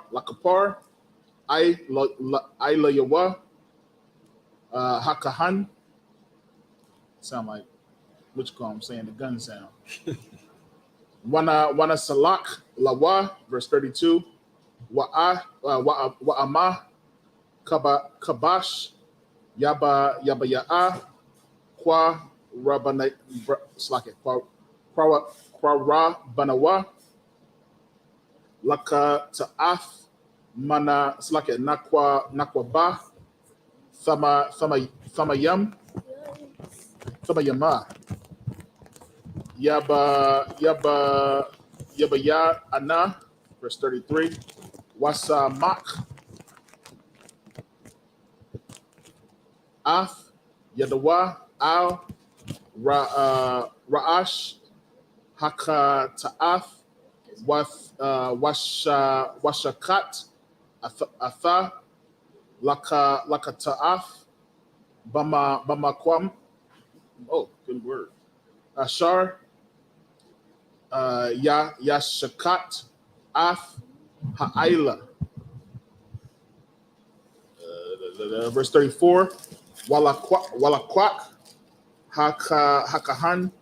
Ilayawa, Hakahan. Sound like, which call I'm saying the gun sound. Wana Salak, Lawa, verse 32. Wa'ama, Kabash, Yaba Ya'a, Kwa Rabana, Kwa Banawa, Laka Ta'af, Mana Slake Nakwaba, Thamayam, Thamayama, Yaba Ya Ana, verse 33. Wasamak, Af, Yadawa, Al, Ra'ash, Haka Ta'af, Washakat, Atha, Laka Ta'af, Bama Kwam. Oh, good word. Ashar, Yashakat, Af, Ha'ila. Verse 34. Walakwak, Hakahan,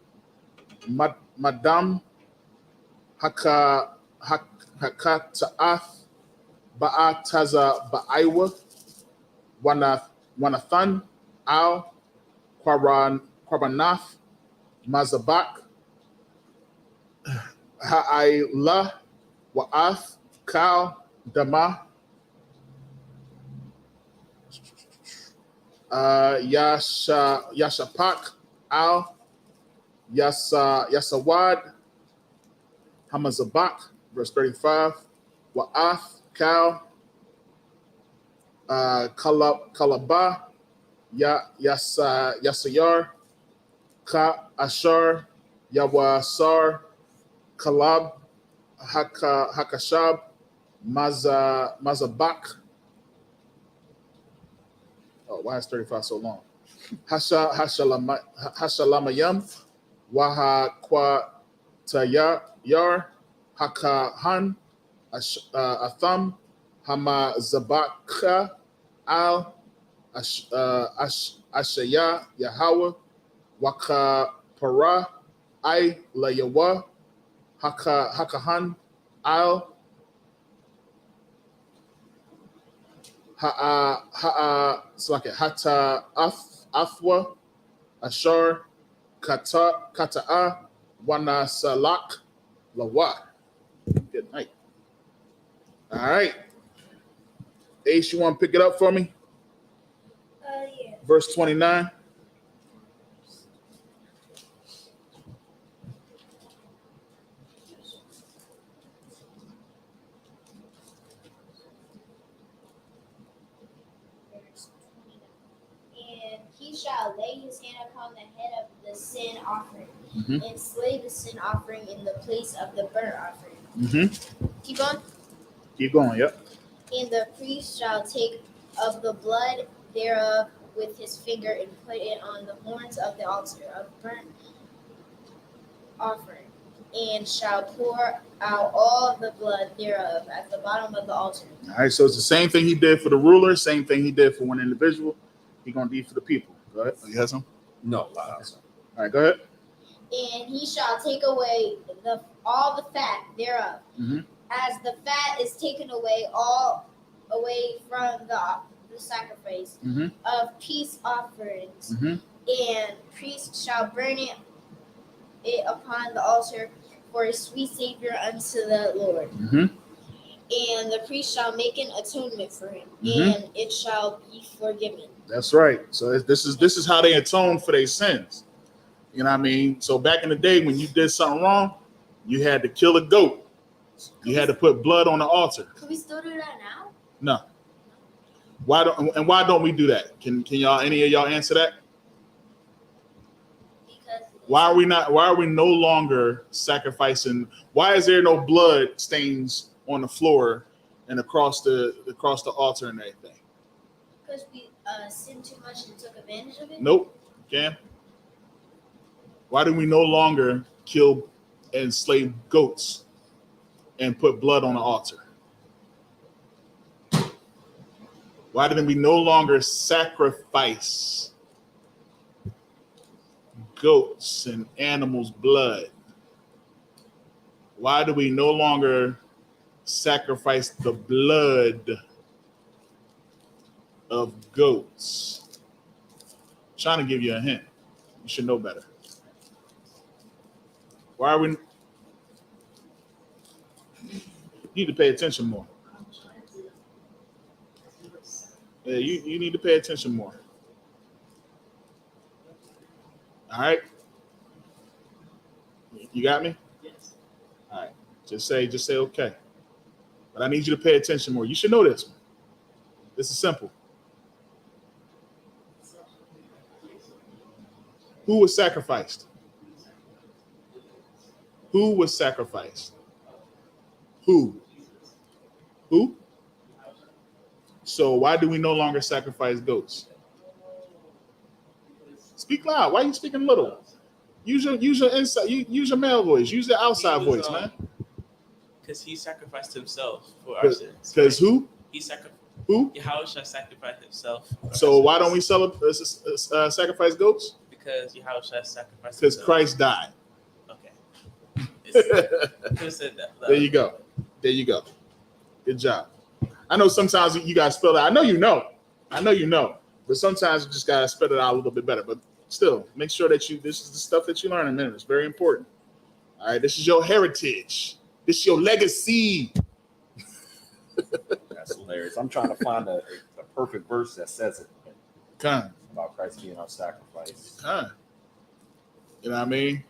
Madam, Hakata'af, Ba'ataza Ba'aiwa, Wanathan, Al, Kwaranaf, Mazabak, Ha'ila, Wa'af, Kal, Dama, Yashapak Al Yasawad Hamazabak, verse 35. Wa'ath Kal Kalaba Yasayar Ka Ashar Yawasar Kalab Hakashab Mazabak. Oh, why is 35 so long? Hashalamayam Waha Kwa Tayar Hakahan Atham Hama Zabaka Al Ashaya Yahawa Waka Para I Layawa Hakahan Al Hata Afwa Ashar Kata'a Wana Salak Lawa. Good night. All right. Ace, you want to pick it up for me? Yeah. Verse 29. And he shall lay his hand upon the head of the sin offering Mhm. and slay the sin offering in the place of the burnt offering. Mm-hmm. Keep on. Keep going, yep. And the priest shall take of the blood thereof with his finger and put it on the horns of the altar of burnt offering, and shall pour out all the blood thereof at the bottom of the altar. All right, so it's the same thing he did for the ruler, same thing he did for one individual. He's going to do for the people. Go ahead. You have some? No. All right, go ahead. And he shall take away all the fat thereof, Mm-hmm. as the fat is taken away all away from the sacrifice Mm-hmm. of peace offerings, Mm-hmm. and priest shall burn it upon the altar for a sweet savor unto the Lord. Mm-hmm. And the priest shall make an atonement for him, Mm-hmm. and it shall be forgiven. That's right. So this is how they atone for their sins. You know what I mean? So back in the day when you did something wrong, you had to kill a goat. You had to put blood on the altar. Can we still do that now? No. Why don't we do that? Can y'all, any of y'all answer that? Because Why are we no longer sacrificing? Why is there no blood stains on the floor and across the altar and everything? Because we sinned too much and took advantage of it? Nope. Cam? Why do we no longer kill and slay goats and put blood on the altar? Why did we no longer sacrifice goats and animals' blood? Why do we no longer sacrifice the blood of goats? I'm trying to give you a hint. You should know better. Why are we? You need to pay attention more. Yeah, you need to pay attention more. All right? You got me? Yes. All right. Just say okay. But I need you to pay attention more. You should know this one. This is simple. Who was sacrificed? Who was sacrificed? Who? Who? So why do we no longer sacrifice goats? Speak loud. Why are you speaking little? Use your inside. Use your male voice. Use the outside voice, man. Because he sacrificed himself for our sins. Because who? He sacrificed. Who? Yahushua sacrificed himself. So why don't we sacrifice goats? Because Yahushua sacrificed Because himself. Christ died. Okay. Could have said that. There you go. There you go. Good job. I know sometimes you gotta spell it. I know you know. But sometimes you just gotta spell it out a little bit better. But still, make sure that this is the stuff that you learn in minutes. It's very important. All right, this is your heritage. This is your legacy. That's hilarious. I'm trying to find a perfect verse that says it. about Christ being our sacrifice. You know what I mean?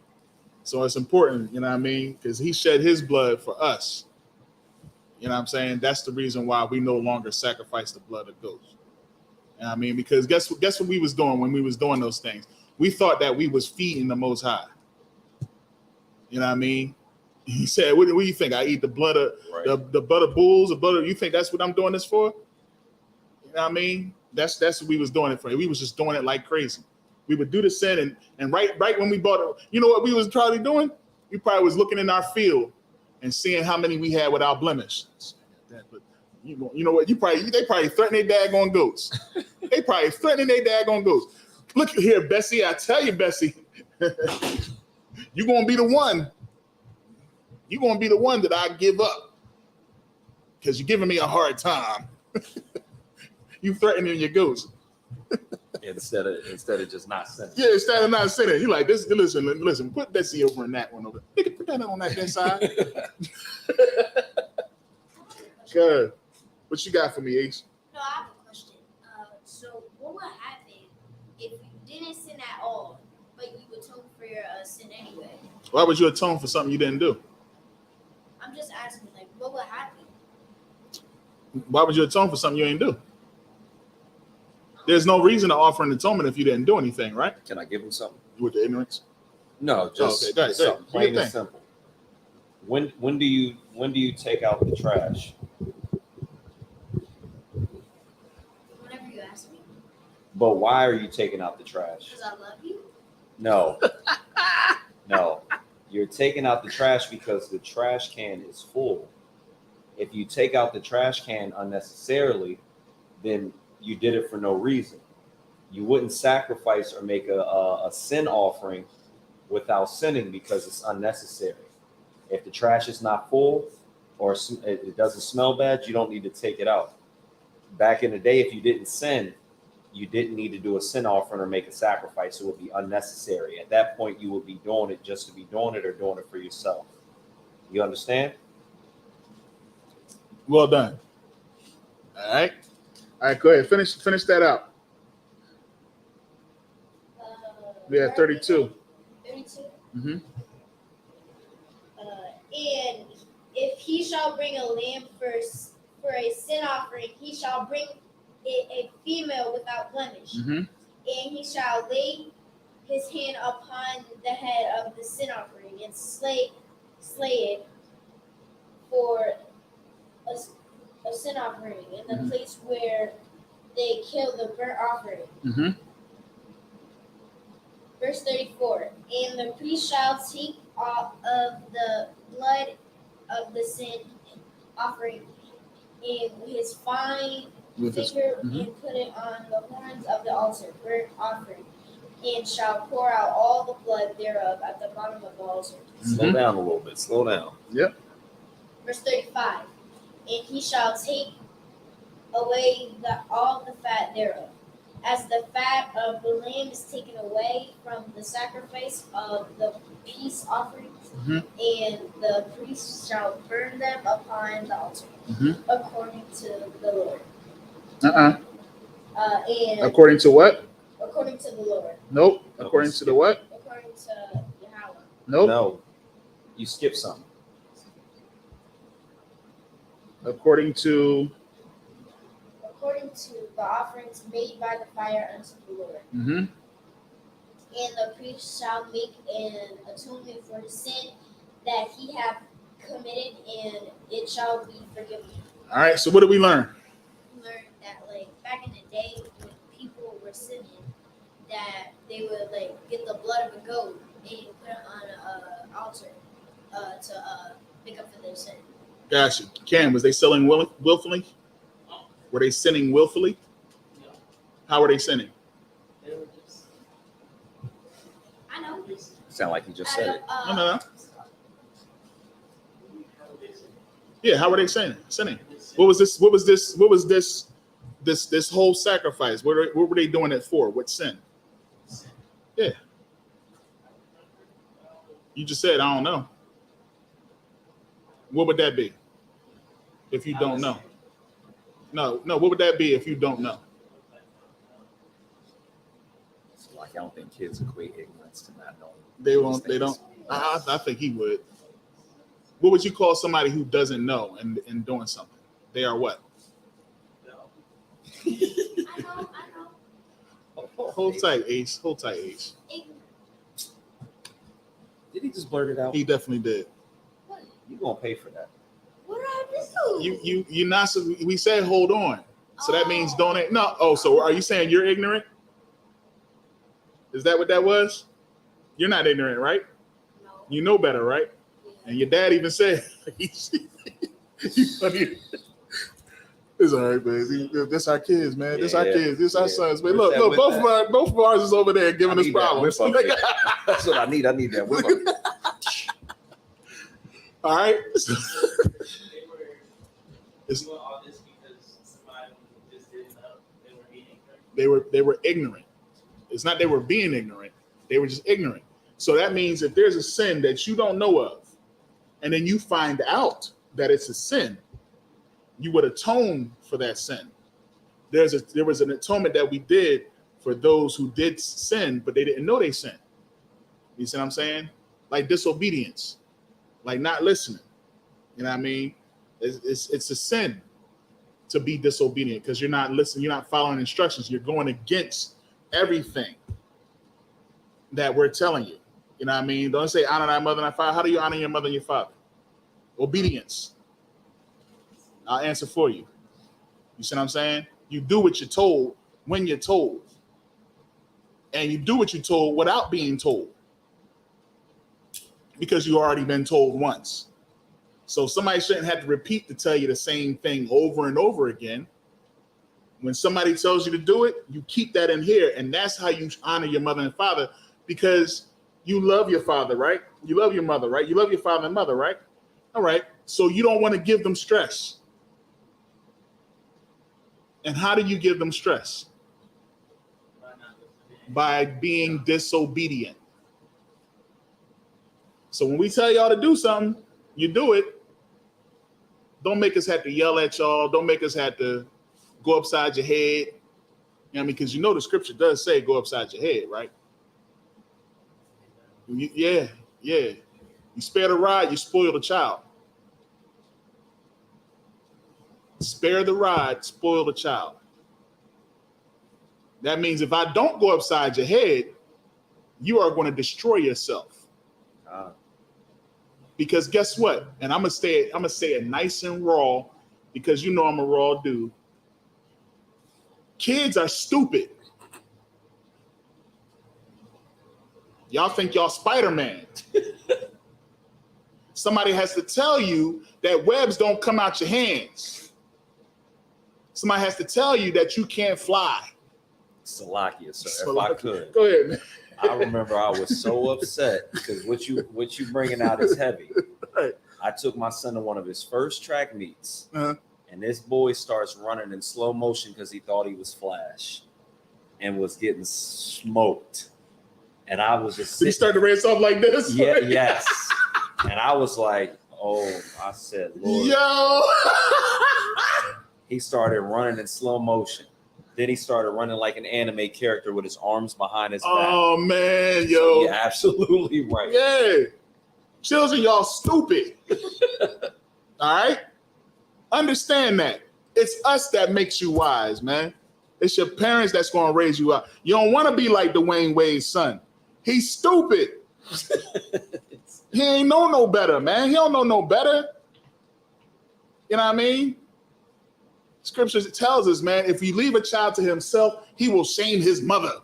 So it's important, you know what I mean? Because he shed his blood for us. You know what I'm saying? That's the reason why we no longer sacrifice the blood of goats. You know what I mean? Because guess what we was doing when we was doing those things? We thought that we was feeding the Most High. You know what I mean? He said, what do you think? I eat the blood of the blood of bulls, the blood of, you think that's what I'm doing this for? You know what I mean? That's what we was doing it for. We was just doing it like crazy. We would do the sin and right when we bought it, you know what we was probably doing? We probably was looking in our field and seeing how many we had without blemish. But you know what? They probably threatening their daggone goats. They probably threatening their daggone goats. Look here, Bessie. I tell you, Bessie, you're gonna be the one. You're gonna be the one that I give up because you're giving me a hard time. You threatening your goats. Instead of just not sinning. Yeah, instead of not sinning. You like this. Listen, put Bessie over in that one over. Nigga, put that on that side. Good. What you got for me, Ace? No, I have a question. So what would happen if you didn't sin at all, but you atoned for your sin anyway? Why would you atone for something you didn't do? I'm just asking, like, what would happen? Why would you atone for something you ain't do? There's no reason to offer an atonement if you didn't do anything, right? Can I give him something? With the ignorance? No, just okay, go ahead. something plain and simple. When do you take out the trash? Whenever you ask me. But why are you taking out the trash? Because I love you. No. No. You're taking out the trash because the trash can is full. If you take out the trash can unnecessarily, then you did it for no reason. You wouldn't sacrifice or make a sin offering without sinning because it's unnecessary. If the trash is not full or it doesn't smell bad, you don't need to take it out. Back in the day, if you didn't sin, you didn't need to do a sin offering or make a sacrifice. It would be unnecessary. At that point, you would be doing it just to be doing it or doing it for yourself. You understand? Well done. All right. All right, go ahead. Finish that out. Yeah, 32. 32. Mm-hmm. And if he shall bring a lamb for a sin offering, he shall bring a female without blemish. Mm-hmm. And he shall lay his hand upon the head of the sin offering and slay it for a sin offering in the place where they kill the burnt offering. Mm-hmm. Verse 34. And the priest shall take of the blood of the sin offering in his fine finger and put it on the horns of the altar, burnt offering, and shall pour out all the blood thereof at the bottom of the altar. Slow down a little bit. Slow down. Yep. Verse 35. And he shall take away all the fat thereof, as the fat of the lamb is taken away from the sacrifice of the peace offerings, and the priest shall burn them upon the altar, according to the Lord. And According to what? according to the Lord. Nope. According to the what? According to Yahweh. Nope. No. You skipped something. According to the offerings made by the fire unto the Lord. Mm-hmm. And the priest shall make an atonement for the sin that he hath committed, and it shall be forgiven. All right. So what did we learn? We learned that, like, back in the day when people were sinning, that they would, like, get the blood of a goat and put it on an altar to make up for their sin. Gotcha. Cam, was they selling willfully? Were they sinning willfully? No. How were they sinning? They were just. I know. Sound like you just said it. No. Yeah, how were they sinning? What was this whole sacrifice? What were they doing it for? What sin? Yeah. You just said, I don't know. What would that be if you don't know? No, what would that be if you don't know? Like, I don't think kids equate ignorance to not knowing. They won't. They don't. I think he would. What would you call somebody who doesn't know and doing something? They are what? I know. Hold tight, Ace. Hold tight, Ace. Did he just blurt it out? He definitely did. You gonna pay for that? What did I do? You're not. We said hold on, so that means don't. No. Oh, so are you saying you're ignorant? Is that what that was? You're not ignorant, right? No. You know better, right? Yeah. And your dad even said, "It's all right, baby. This our kids, man. This our kids. This our sons, man. Look, both of ours is over there giving us problems. That's what I need. I need that whip up. All right. They were ignorant. It's not they were being ignorant. They were just ignorant. So that means if there's a sin that you don't know of, and then you find out that it's a sin, you would atone for that sin. There was an atonement that we did for those who did sin, but they didn't know they sinned. You see what I'm saying? Like disobedience, like not listening. You know what I mean? It's a sin to be disobedient because you're not listening, you're not following instructions. You're going against everything that we're telling you. You know what I mean? Don't say honor thy mother and thy father. How do you honor your mother and your father? Obedience. I'll answer for you. You see what I'm saying? You do what you're told when you're told. And you do what you're told without being told. Because you already been told once. So somebody shouldn't have to repeat to tell you the same thing over and over again. When somebody tells you to do it, you keep that in here. And that's how you honor your mother and father, because you love your father, right? You love your mother, right? You love your father and mother, right? All right. So you don't want to give them stress. And how do you give them stress? By being disobedient. So when we tell y'all to do something, you do it. Don't make us have to yell at y'all. Don't make us have to go upside your head. You know what I mean? Because you know the scripture does say go upside your head, right? Yeah. You spare the rod, you spoil the child. Spare the rod, spoil the child. That means if I don't go upside your head, you are going to destroy yourself. Because guess what? And I'm gonna say it nice and raw, because you know I'm a raw dude. Kids are stupid. Y'all think y'all Spider-Man. Somebody has to tell you that webs don't come out your hands. Somebody has to tell you that you can't fly. Salakia, sir. If I could. Go ahead, man. I remember I was so upset because what you bringing out is heavy. Right. I took my son to one of his first track meets, and this boy starts running in slow motion because he thought he was Flash and was getting smoked. And I was just Did he start to race off like this? Yeah, yes. And I was like, oh, I said, Lord. Yo. He started running in slow motion. Then he started running like an anime character with his arms behind his back. Oh, man, yo. So you're absolutely right. Yeah. Children, y'all stupid. All right? Understand that. It's us that makes you wise, man. It's your parents that's going to raise you up. You don't want to be like Dwayne Wade's son. He's stupid. He ain't know no better, man. He don't know no better. You know what I mean? Scripture tells us, man, if you leave a child to himself, he will shame his mother.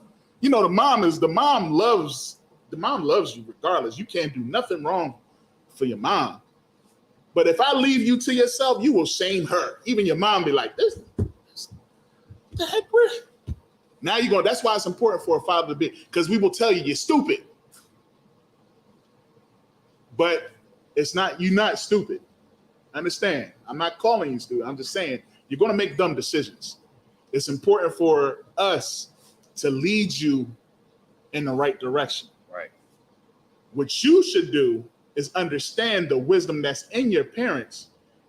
You know, the mom loves you regardless. You can't do nothing wrong for your mom. But if I leave you to yourself, you will shame her. Even your mom be like, this the heck, now you're going, that's why it's important for a father to be, because we will tell you you're stupid. But you're not stupid. Understand? I'm not calling you stupid. I'm just saying, you're going to make dumb decisions. It's important for us to lead you in the right direction. Right. What you should do is understand the wisdom that's in your parents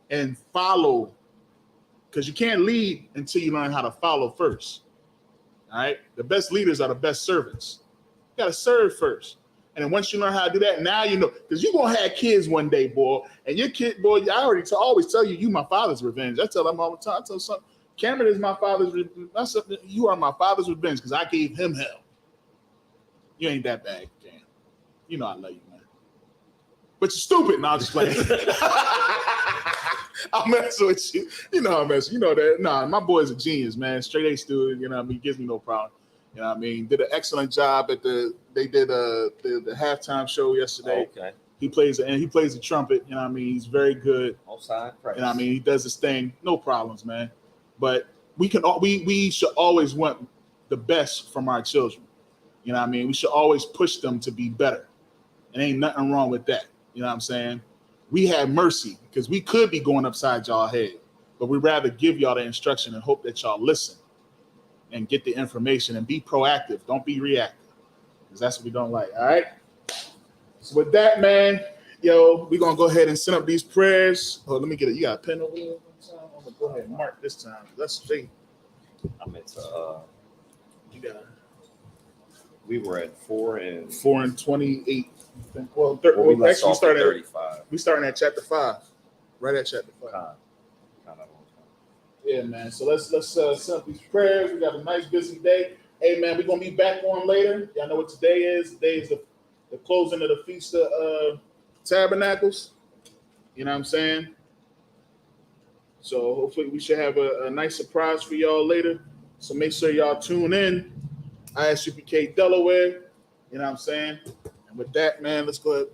and follow, because you can't lead until you learn how to follow first. All right. The best leaders are the best servants. You got to serve first. And then once you learn how to do that, now you know, because you're going to have kids one day, boy. And your kid, boy, I always tell you, you my father's revenge. I tell them all the time. I tell some, Cameron is my father's revenge. You are my father's revenge because I gave him hell. You ain't that bad, Cam. You know I love you, man. But you're stupid. No, I'm just playing. I'm messing with you. You know I'm messing. You know that. Nah, my boy's a genius, man. Straight A student. You know what I mean? Gives me no problem. You know what I mean? Did an excellent job at the halftime show yesterday. Okay. He plays the trumpet. You know what I mean? He's very good. Outside price. You know what I mean? He does his thing. No problems, man. But we should always want the best from our children. You know what I mean? We should always push them to be better. And ain't nothing wrong with that. You know what I'm saying? We have mercy because we could be going upside y'all head, but we'd rather give y'all the instruction and hope that y'all listen and get the information and be proactive. Don't be reactive because that's what we don't like. All right. So with that, man, we're going to go ahead and send up these prayers. Oh, let me get it. You got a pen over there? I'm going to go ahead and mark this time. That's straight. I'm into, We were at 4 and 28. Well, we actually, started 35. We starting at chapter 5, right at chapter 5. Kind of Yeah, man. So let's send up these prayers. We got a nice busy day. Hey, man, we're gonna be back on later. Y'all know what today is. Today is the closing of the Feast of Tabernacles. You know what I'm saying? So hopefully we should have a nice surprise for y'all later. So make sure y'all tune in. ISUPK Delaware. You know what I'm saying? And with that, man, let's go ahead.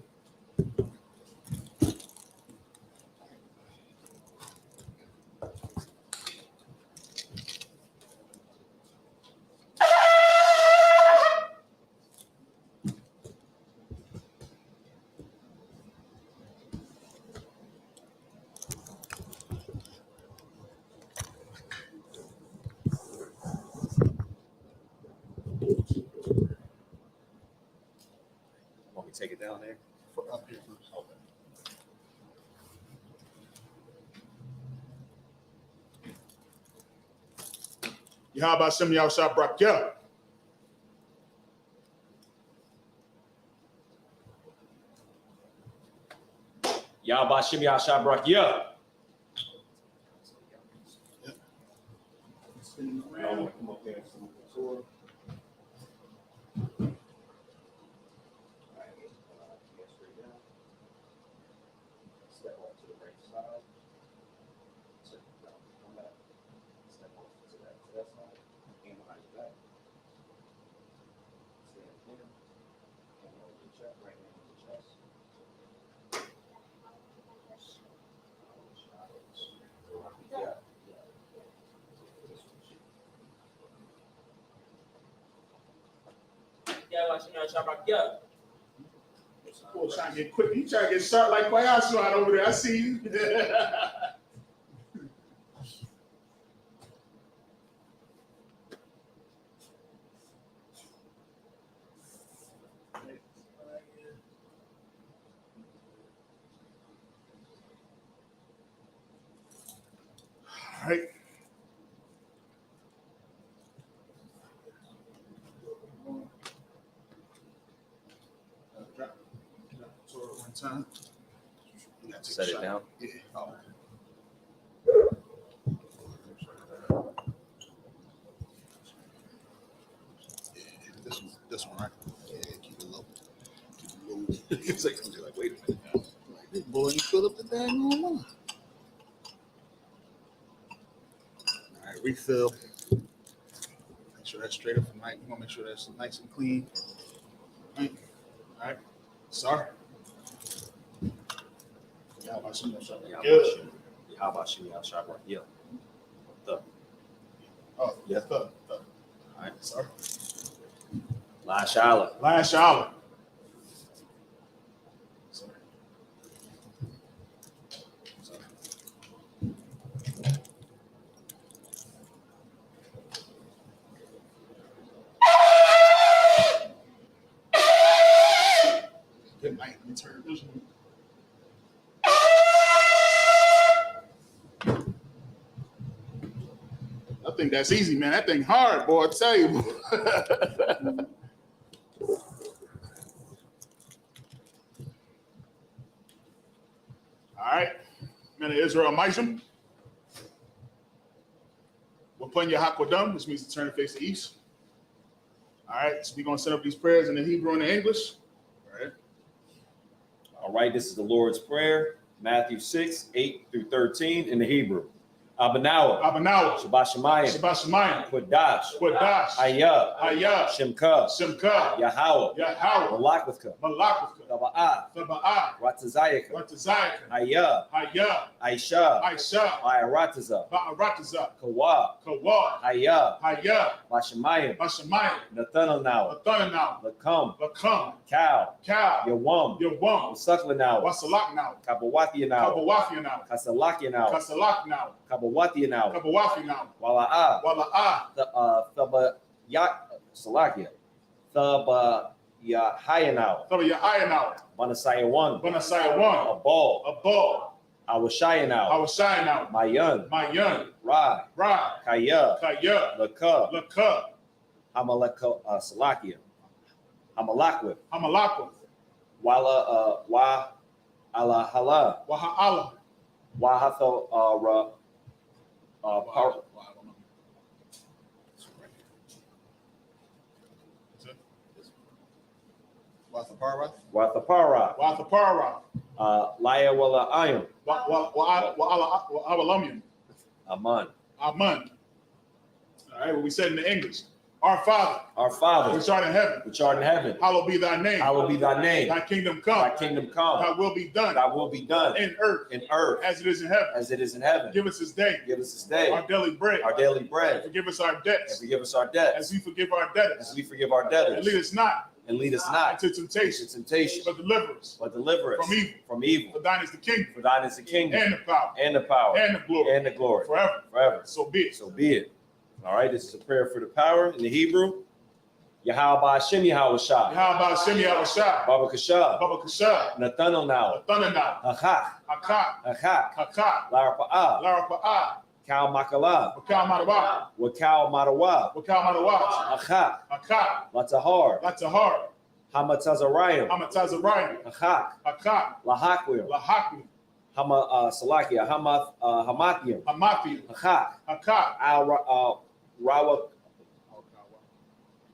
Want me to take it down there? Up here first. Okay. How about some of y'all shop rock? Yeah. Y'all by Shimmy Al Shabrak, yeah. Spinning around. Come up there. Step off to the right side. Step down, come back. Step off to that side. Hand behind your back. Stand here. Hand over your chest, right hand on your chest. Yeah. Yeah. Cool, trying to get quick. You trying to get sharp like Kwayasu out over there. I see you. All right. Drop one time. Set it down. Yeah. Oh. This one, right? Yeah, keep it low. Keep it low. It's like, wait a minute now. Like, this boy ain't fill up the daggone one. All right, refill. Make sure that's straight up from Mike. You want to make sure that's nice and clean. All right. Sorry. How about some of good? How about Shimmy Al Shabrak, yeah. Oh, yeah. All right, sorry. Last hour. Sorry. Good night. Let me turn this one. think that's easy, man. That thing hard, boy. I tell you. All right. Men of Israel, Misham. We're putting your Hakodam, which means to turn and face the east. All right. So we're going to set up these prayers in the Hebrew and the English. All right. All right. This is the Lord's Prayer, Matthew 6, 8 through 13 in the Hebrew. Abanawa, Shabbat Shemayim, Quadash, Ayah, Shemka, Yahweh, Malakwithka, Taba'ah, Ratazayaka, Ayah, Aisha, Ayarataza, Kawa, Ayah, Bashemayim, Nathanaw, Lakam, Cow, Yawam, Wasaklanaw, Kabawathianaw, Kasalakinaw, Kabawati now. Wala'ah. Salakia. Thabayahaya now. Banasaya one. A ball. Awashaya now. Mayan. Ra. Kaya. Laka. Hamalaka. Salakia. Hamalakwith. Wala. Alahala. Wahatha. Wathapara. Laya wala ayam. Aman. All right, what we said in the English. Our Father, which art in heaven, hallowed be thy name. Thy kingdom come. Thy will be done. In earth, as it is in heaven. Give us this day. Our daily bread. Forgive us our debts. As we forgive our debtors. And lead us not into temptation. But deliver us from evil. For thine is the kingdom. And the power. And the glory. Forever. So be it. All right, this is a prayer for the power in the Hebrew. Yahweh Ba'ashem Yahweh Shah. Baba Kasha. Nathanaw. Hakak. Larapa'ah. Kal Makala. Wakal Madawa. Hakak. Latahar. Hamatazarayim. Hakak. Lahakwim. Salakia. Hamathium. Hakak.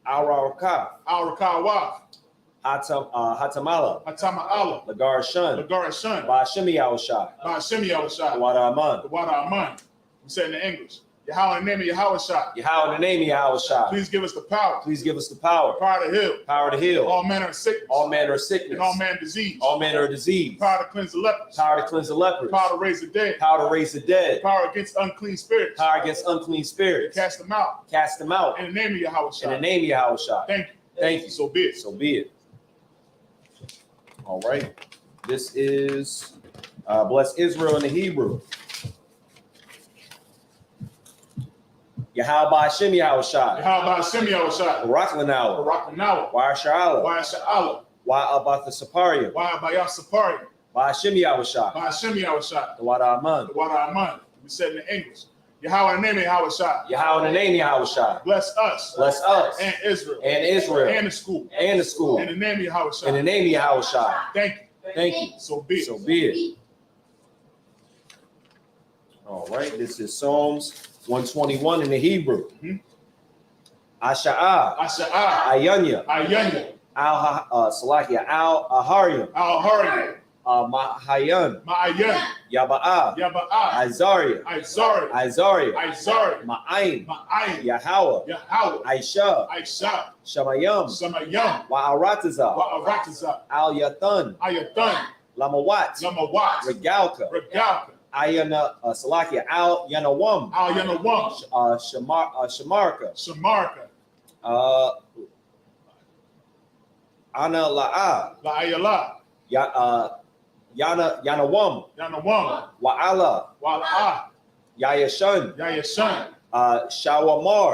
Al-Rakaw. Hatamala. Lagar Shun. Ba'ashemi Yahushua. Wada Aman. We said in the English. Yahweh in the name of Yahushua. Please give us the power. Power to heal. All manner of sickness. And all manner of disease. Power to cleanse the lepers. Power to raise the dead. Power against unclean spirits. Cast them out. In the name of Yahushua. Thank you. So be it. All right. This is bless Israel in the Hebrew. Yahweh Ba'ashem Yahushua. Baraklanawa. Wa'asha'ala. Wa'abathasaparia. Ba'ashem Yahushua. The Wada Aman. We said in the English. Yahweh in the name of Yahushua. Bless us. And Israel. And the school. In the name of Yahushua. Thank you. So be it. All right. This is Psalms 121 in the Hebrew. Asha'ah. Ayanya. Salakia. Al-Aharyam. Ma'ayan. Yaba'ah. Azaria. Ma'ayin. Yahweh. Aisha. Shamayam. Wa'arataza. Al-Yathan. Lamawat. Regalka. Ayana Salakia. Al-Yanawam. Shamarka. Ana La'ah. Yanawam. Wa'ala. Yayashun. Shawamar.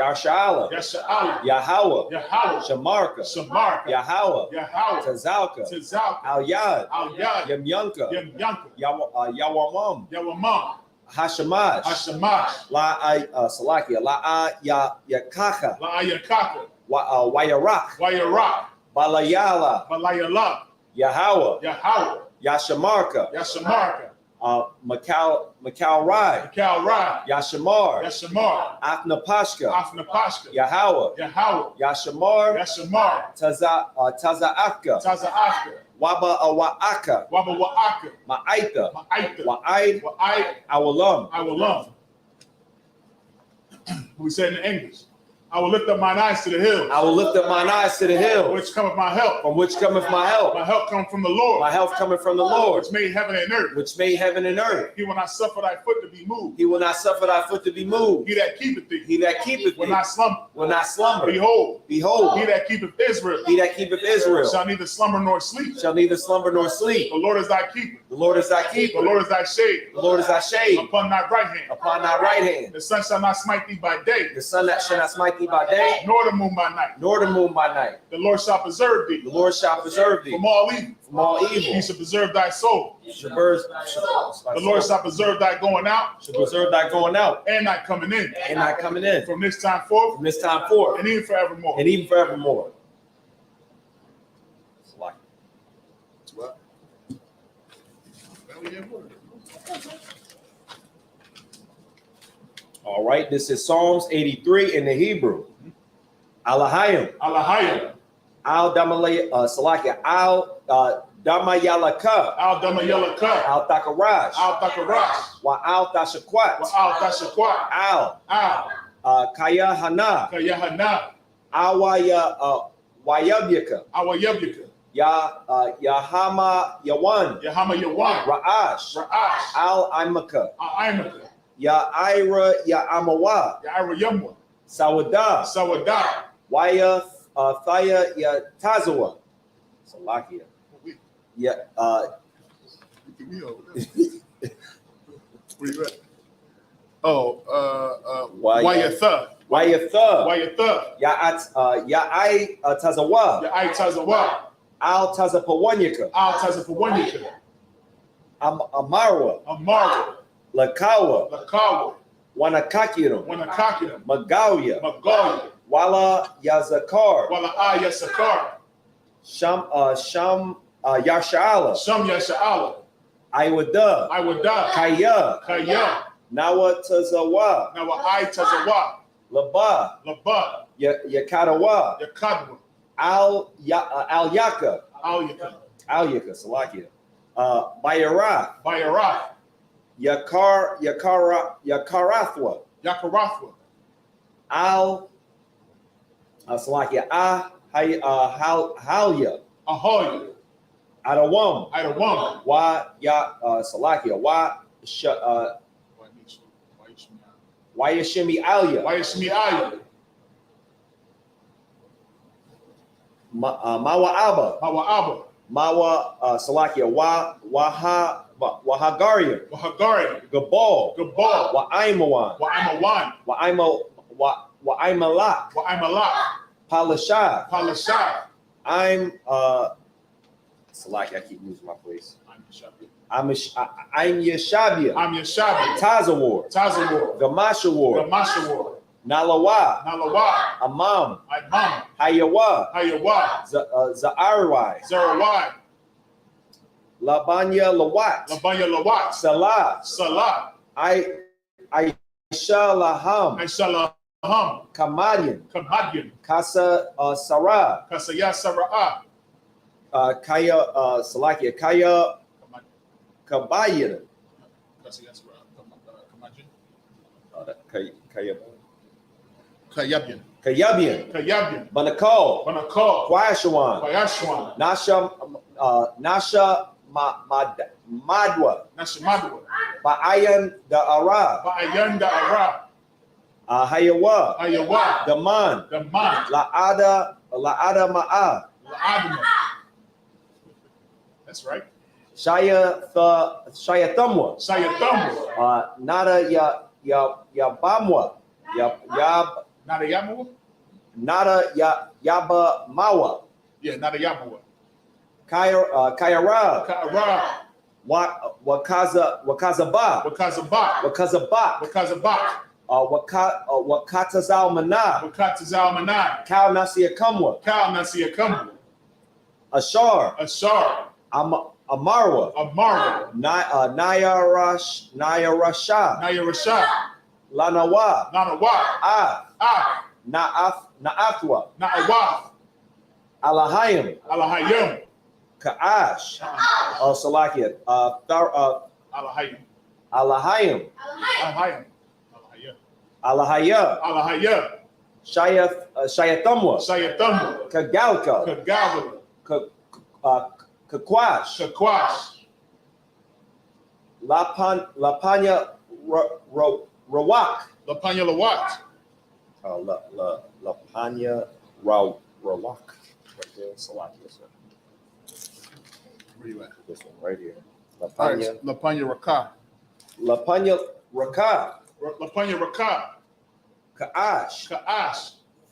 Yasha'ala. Yahweh. Shamarka. Yahweh. Tazalka. Al-Yad. Yamyanka. Yawamam. Hashamash. Hashamash. La Salakia. La Yakaka. La Ayakaka. Wayarak. Wayarak. Balayala. Balayala. Yahweh. Yahweh. Yashamarka. Yashamarka. Macau Rai. Macau Rai. Yashamar. Yashamar. Afnapashka. Afnapashka. Yahweh. Yahweh. Yashamar. Yashamar. Tazaaka. Tazaaka. Waba Waaka. Waba Waaka. Ma'aita. Ma'aita. Wa'aid. Wa'aid. Awalam. Awalam. We said in English, I will lift up mine eyes to the hills. I will lift up mine eyes to the hills. From which cometh my help. From which cometh my help. My help cometh from the Lord. My help cometh from the Lord. Which made heaven and earth. Which made heaven and earth. He will not suffer thy foot to be moved. He will not suffer thy foot to be moved. He that keepeth thee. He that keepeth will thee. not slumber. Will not slumber. Behold. Behold. He that keepeth Israel. He that keepeth Israel. Shall neither slumber nor sleep. Shall neither slumber nor sleep. The Lord is thy keeper. The Lord is thy keeper. The Lord is thy shade. The Lord is thy shade. Upon thy right hand. Upon thy right hand. The sun shall not smite thee by day. The sun that shall not smite thee by day. Nor the moon by night. Nor the moon by night. The Lord shall preserve thee. The Lord shall preserve thee. From all evil. From all evil. He shall preserve thy soul. The Lord shall preserve thy going out. Shall preserve thy going out. And thy coming in. And thy coming in. From this time forth. From this time forth. And even forevermore. And even forevermore. What? All right, this is Psalms 83 in the Hebrew. Alahayim. Alahayim. Al Damalay Salakia. Al Damayalaka. Al Damayalaka. Al Takarash. Al Takarash. Wa Al Tashakwat. Wa Al Tashakwat. Al Kaya Hana. Kaya Hana. Awaya Wayabyaka. Awayabyaka. Yahama Yawan. Yahama Yawan. Ra'ash. Ra'ash. Al Imaka. Al Imaka. Ya Ira Ya Amawa. Ya Ira Yamwa. Sawada. Sawada. Waya Thaya Ya Tazawa. Salakia. Yeah. Where you at? Oh, Wayatha. Wayatha. Wayatha. Ya'ai Tazawa. Ya'ai Tazawa. Al Tazapawanyaka. Al Tazapawanyaka. Amarwa. Amarwa. Lakawa. Lakawa. Wanakakiram. Wanakakiram. Magawya. Magawya. Wala Yazakar. Wala Yasakar. Sham Yasha'ala. Sham Yasha'ala. Iwada. Iwada. Kaya. Kaya. Nawa Tazawa. Nawa I Tazawa. Laba. Laba. Yakadawa. Yakadwa. Al Yaka. Al Yaka. Al Yaka. Salakia. Bayara. Bayara. Yakarathwa. Yakarathwa. Al Salakia. Halya. Ahoya. Adawam. Adawam. Wa Salakia. Wayashimi Alya. Wayashimi Alya. Mawa Abba. Mawa Abba. Mawa Salakia. Wahagaria. Wahagaria. Gabal. Gabal. Wa'aimawan. Wa'aimawan. Wa'aimalak. Wa'aimalak. Palashah. Palashah. I'm Salakia. I keep losing my place. I'm Yeshabia. I'm Yeshabia. Tazawar. Tazawar. Gamashawar. Gamashawar. Nalawa. Nalawa. Amam. Amam. Hayawa. Hayawa. Za'arwai. Zarawai. Labanya Lawat. Labanya Lawat. Salah. Salah. Aisha Laham. Aisha Laham. Kamadian. Kamadian. Kasa Sarah. Kasaya Sarah. Kaya Salakia. Kaya Kabayan. Kayabian. Kayabian. Kayabian. Banakal. Banakal. Kwashawan. Kwashawan. Nasha Madwa. Nasha Madwa. Ba'ayan Da'ara. Ba'ayan Da'ara. Hayawa. Hayawa. Daman. Daman. La'ada Ma'a. La'adama. That's right. Shayatamwa. Shayatamwa. Nada Yabamwa. Nada Yamawa? Nada Yabamawa. Yeah, Nada Yamawa. Kaira. Kaira. Wakazaba. Wakatazalmanah. Kal Nasia Kamwa. Ashar. Amarwa. Nayarasha. Lanawa. Na'athwa. Alahayim. Ka'ash. Salakia. Alahayim. Alahaya. Shayatamwa. Kagalka. Kakwash. Lapanya Rawak. Lapanya Lawak. Lapanya Rawak. Right there, Salakia, sir. Where you at? This one right here. Lapanya Raka. Lapanya Raka. Ka'ash.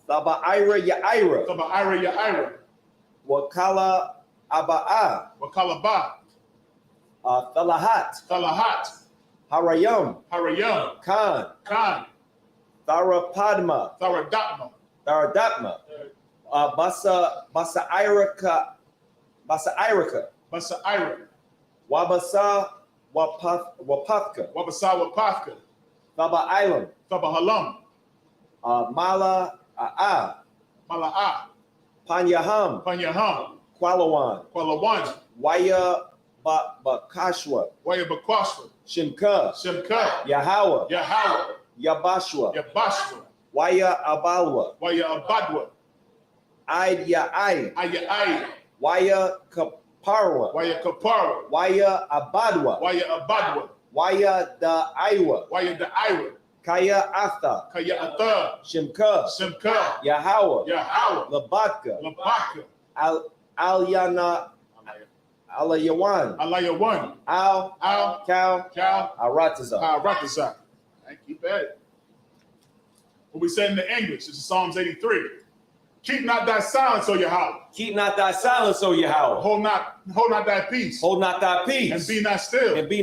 Thaba Ira Ya'ira. Wakala Aba'a. Thalahat. Harayam. Khan. Tharapadma. Tharadapma. Basa Iraka. Wabasa Wapafka. Thaba Ilam. Mala A'a. Panyaham. Kwalawan. Waya Bakashwa. Shimka. Yahawa. Yabashwa. Waya Abalwa. Aid Ya'ai. Waya Kaparwa. Waya Abadwa. Waya Da'aiwa. Kaya Atha. Shimka. Yahawa. Labatka. Alayawan. Al. Cow. Arataza. Keep at it. What we said in the English, this is Psalms 83. Keep not thy silence, O Yahweh. Keep not thy silence, O Yahweh. Hold not thy peace. Hold not thy peace. And be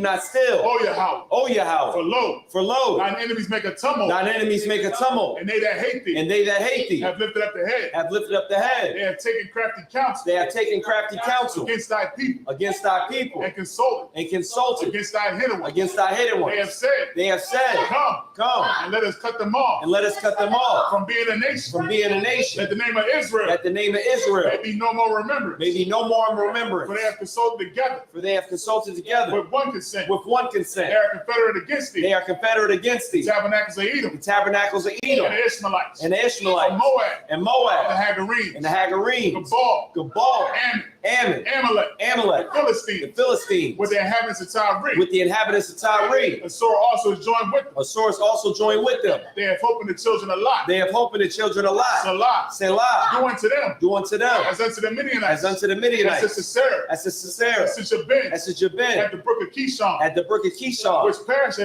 not still. O Yahweh. O Yahweh. For lo. Thine enemies make a tumult. And they that hate thee. Have lifted up the head. They have taken crafty counsel. Against thy people. And consulted. Against thy hidden one. They have said. Come. And let us cut them off. From being a nation. That the name of Israel. May be no more remembrance. For they have consulted together. With one consent. They are confederate against thee. The tabernacles of Edom. And the Ishmaelites. And Moab. And the Hagarenes. Gabal. Ammon. Amalek. The Philistines. With the inhabitants of Tyre. A sword also is joined with them. They have hope in the children of Lot. Selah. Do unto them. As unto the Midianites. As to Sisera. As to Jabin. At the brook of Kishon. Which perish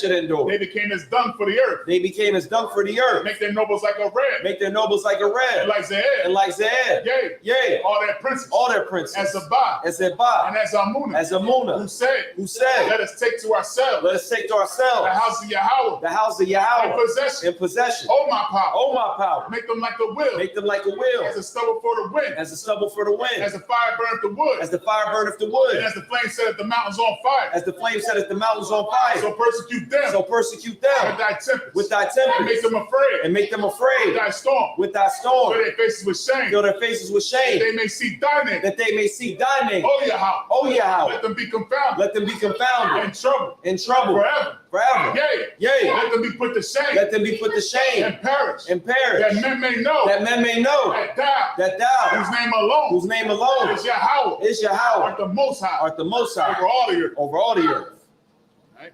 and endure. They became as dung for the earth. Make their nobles like a red. And like Ze'ed. Yea. All their princes. As Zabah. And as Amunah. Who said. Let us take to ourselves. The house of Yahweh. In possession. Oh my power. Make them like a wheel. As a stubble for the wind. As the fire burneth the wood. And as the flame setteth the mountains on fire. So persecute them. With thy tempest. And make them afraid. With thy storm. Fill their faces with shame. That they may see thy name. Oh Yahweh. Let them be confounded. In trouble. Forever. Yea. Let them be put to shame. And perish. That men may know. That thou. Whose name alone. Is Yahweh. Art the Most High. Over all the earth. Right.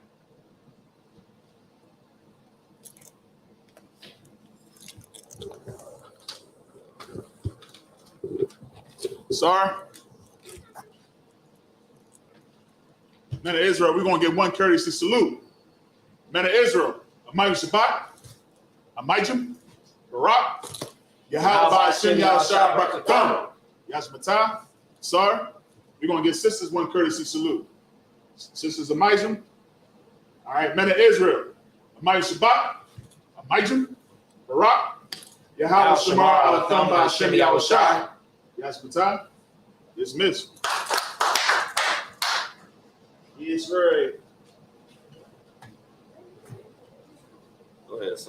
Sorry. Men of Israel, we're going to get one courteous salute. Men of Israel, Amaya Shabbat, Amijam, Barak, Yahweh Hashem Yahshua Barakatam, Yashmatah, Sar, We're going to give sisters one courtesy salute. Sisters Amijam. All right, men of Israel. Amijam Shabbat. Amijam. Barak. Yahweh Shamar Al-Thamba Hashem Yahushai. Yasmatan. Dismissed. Israel.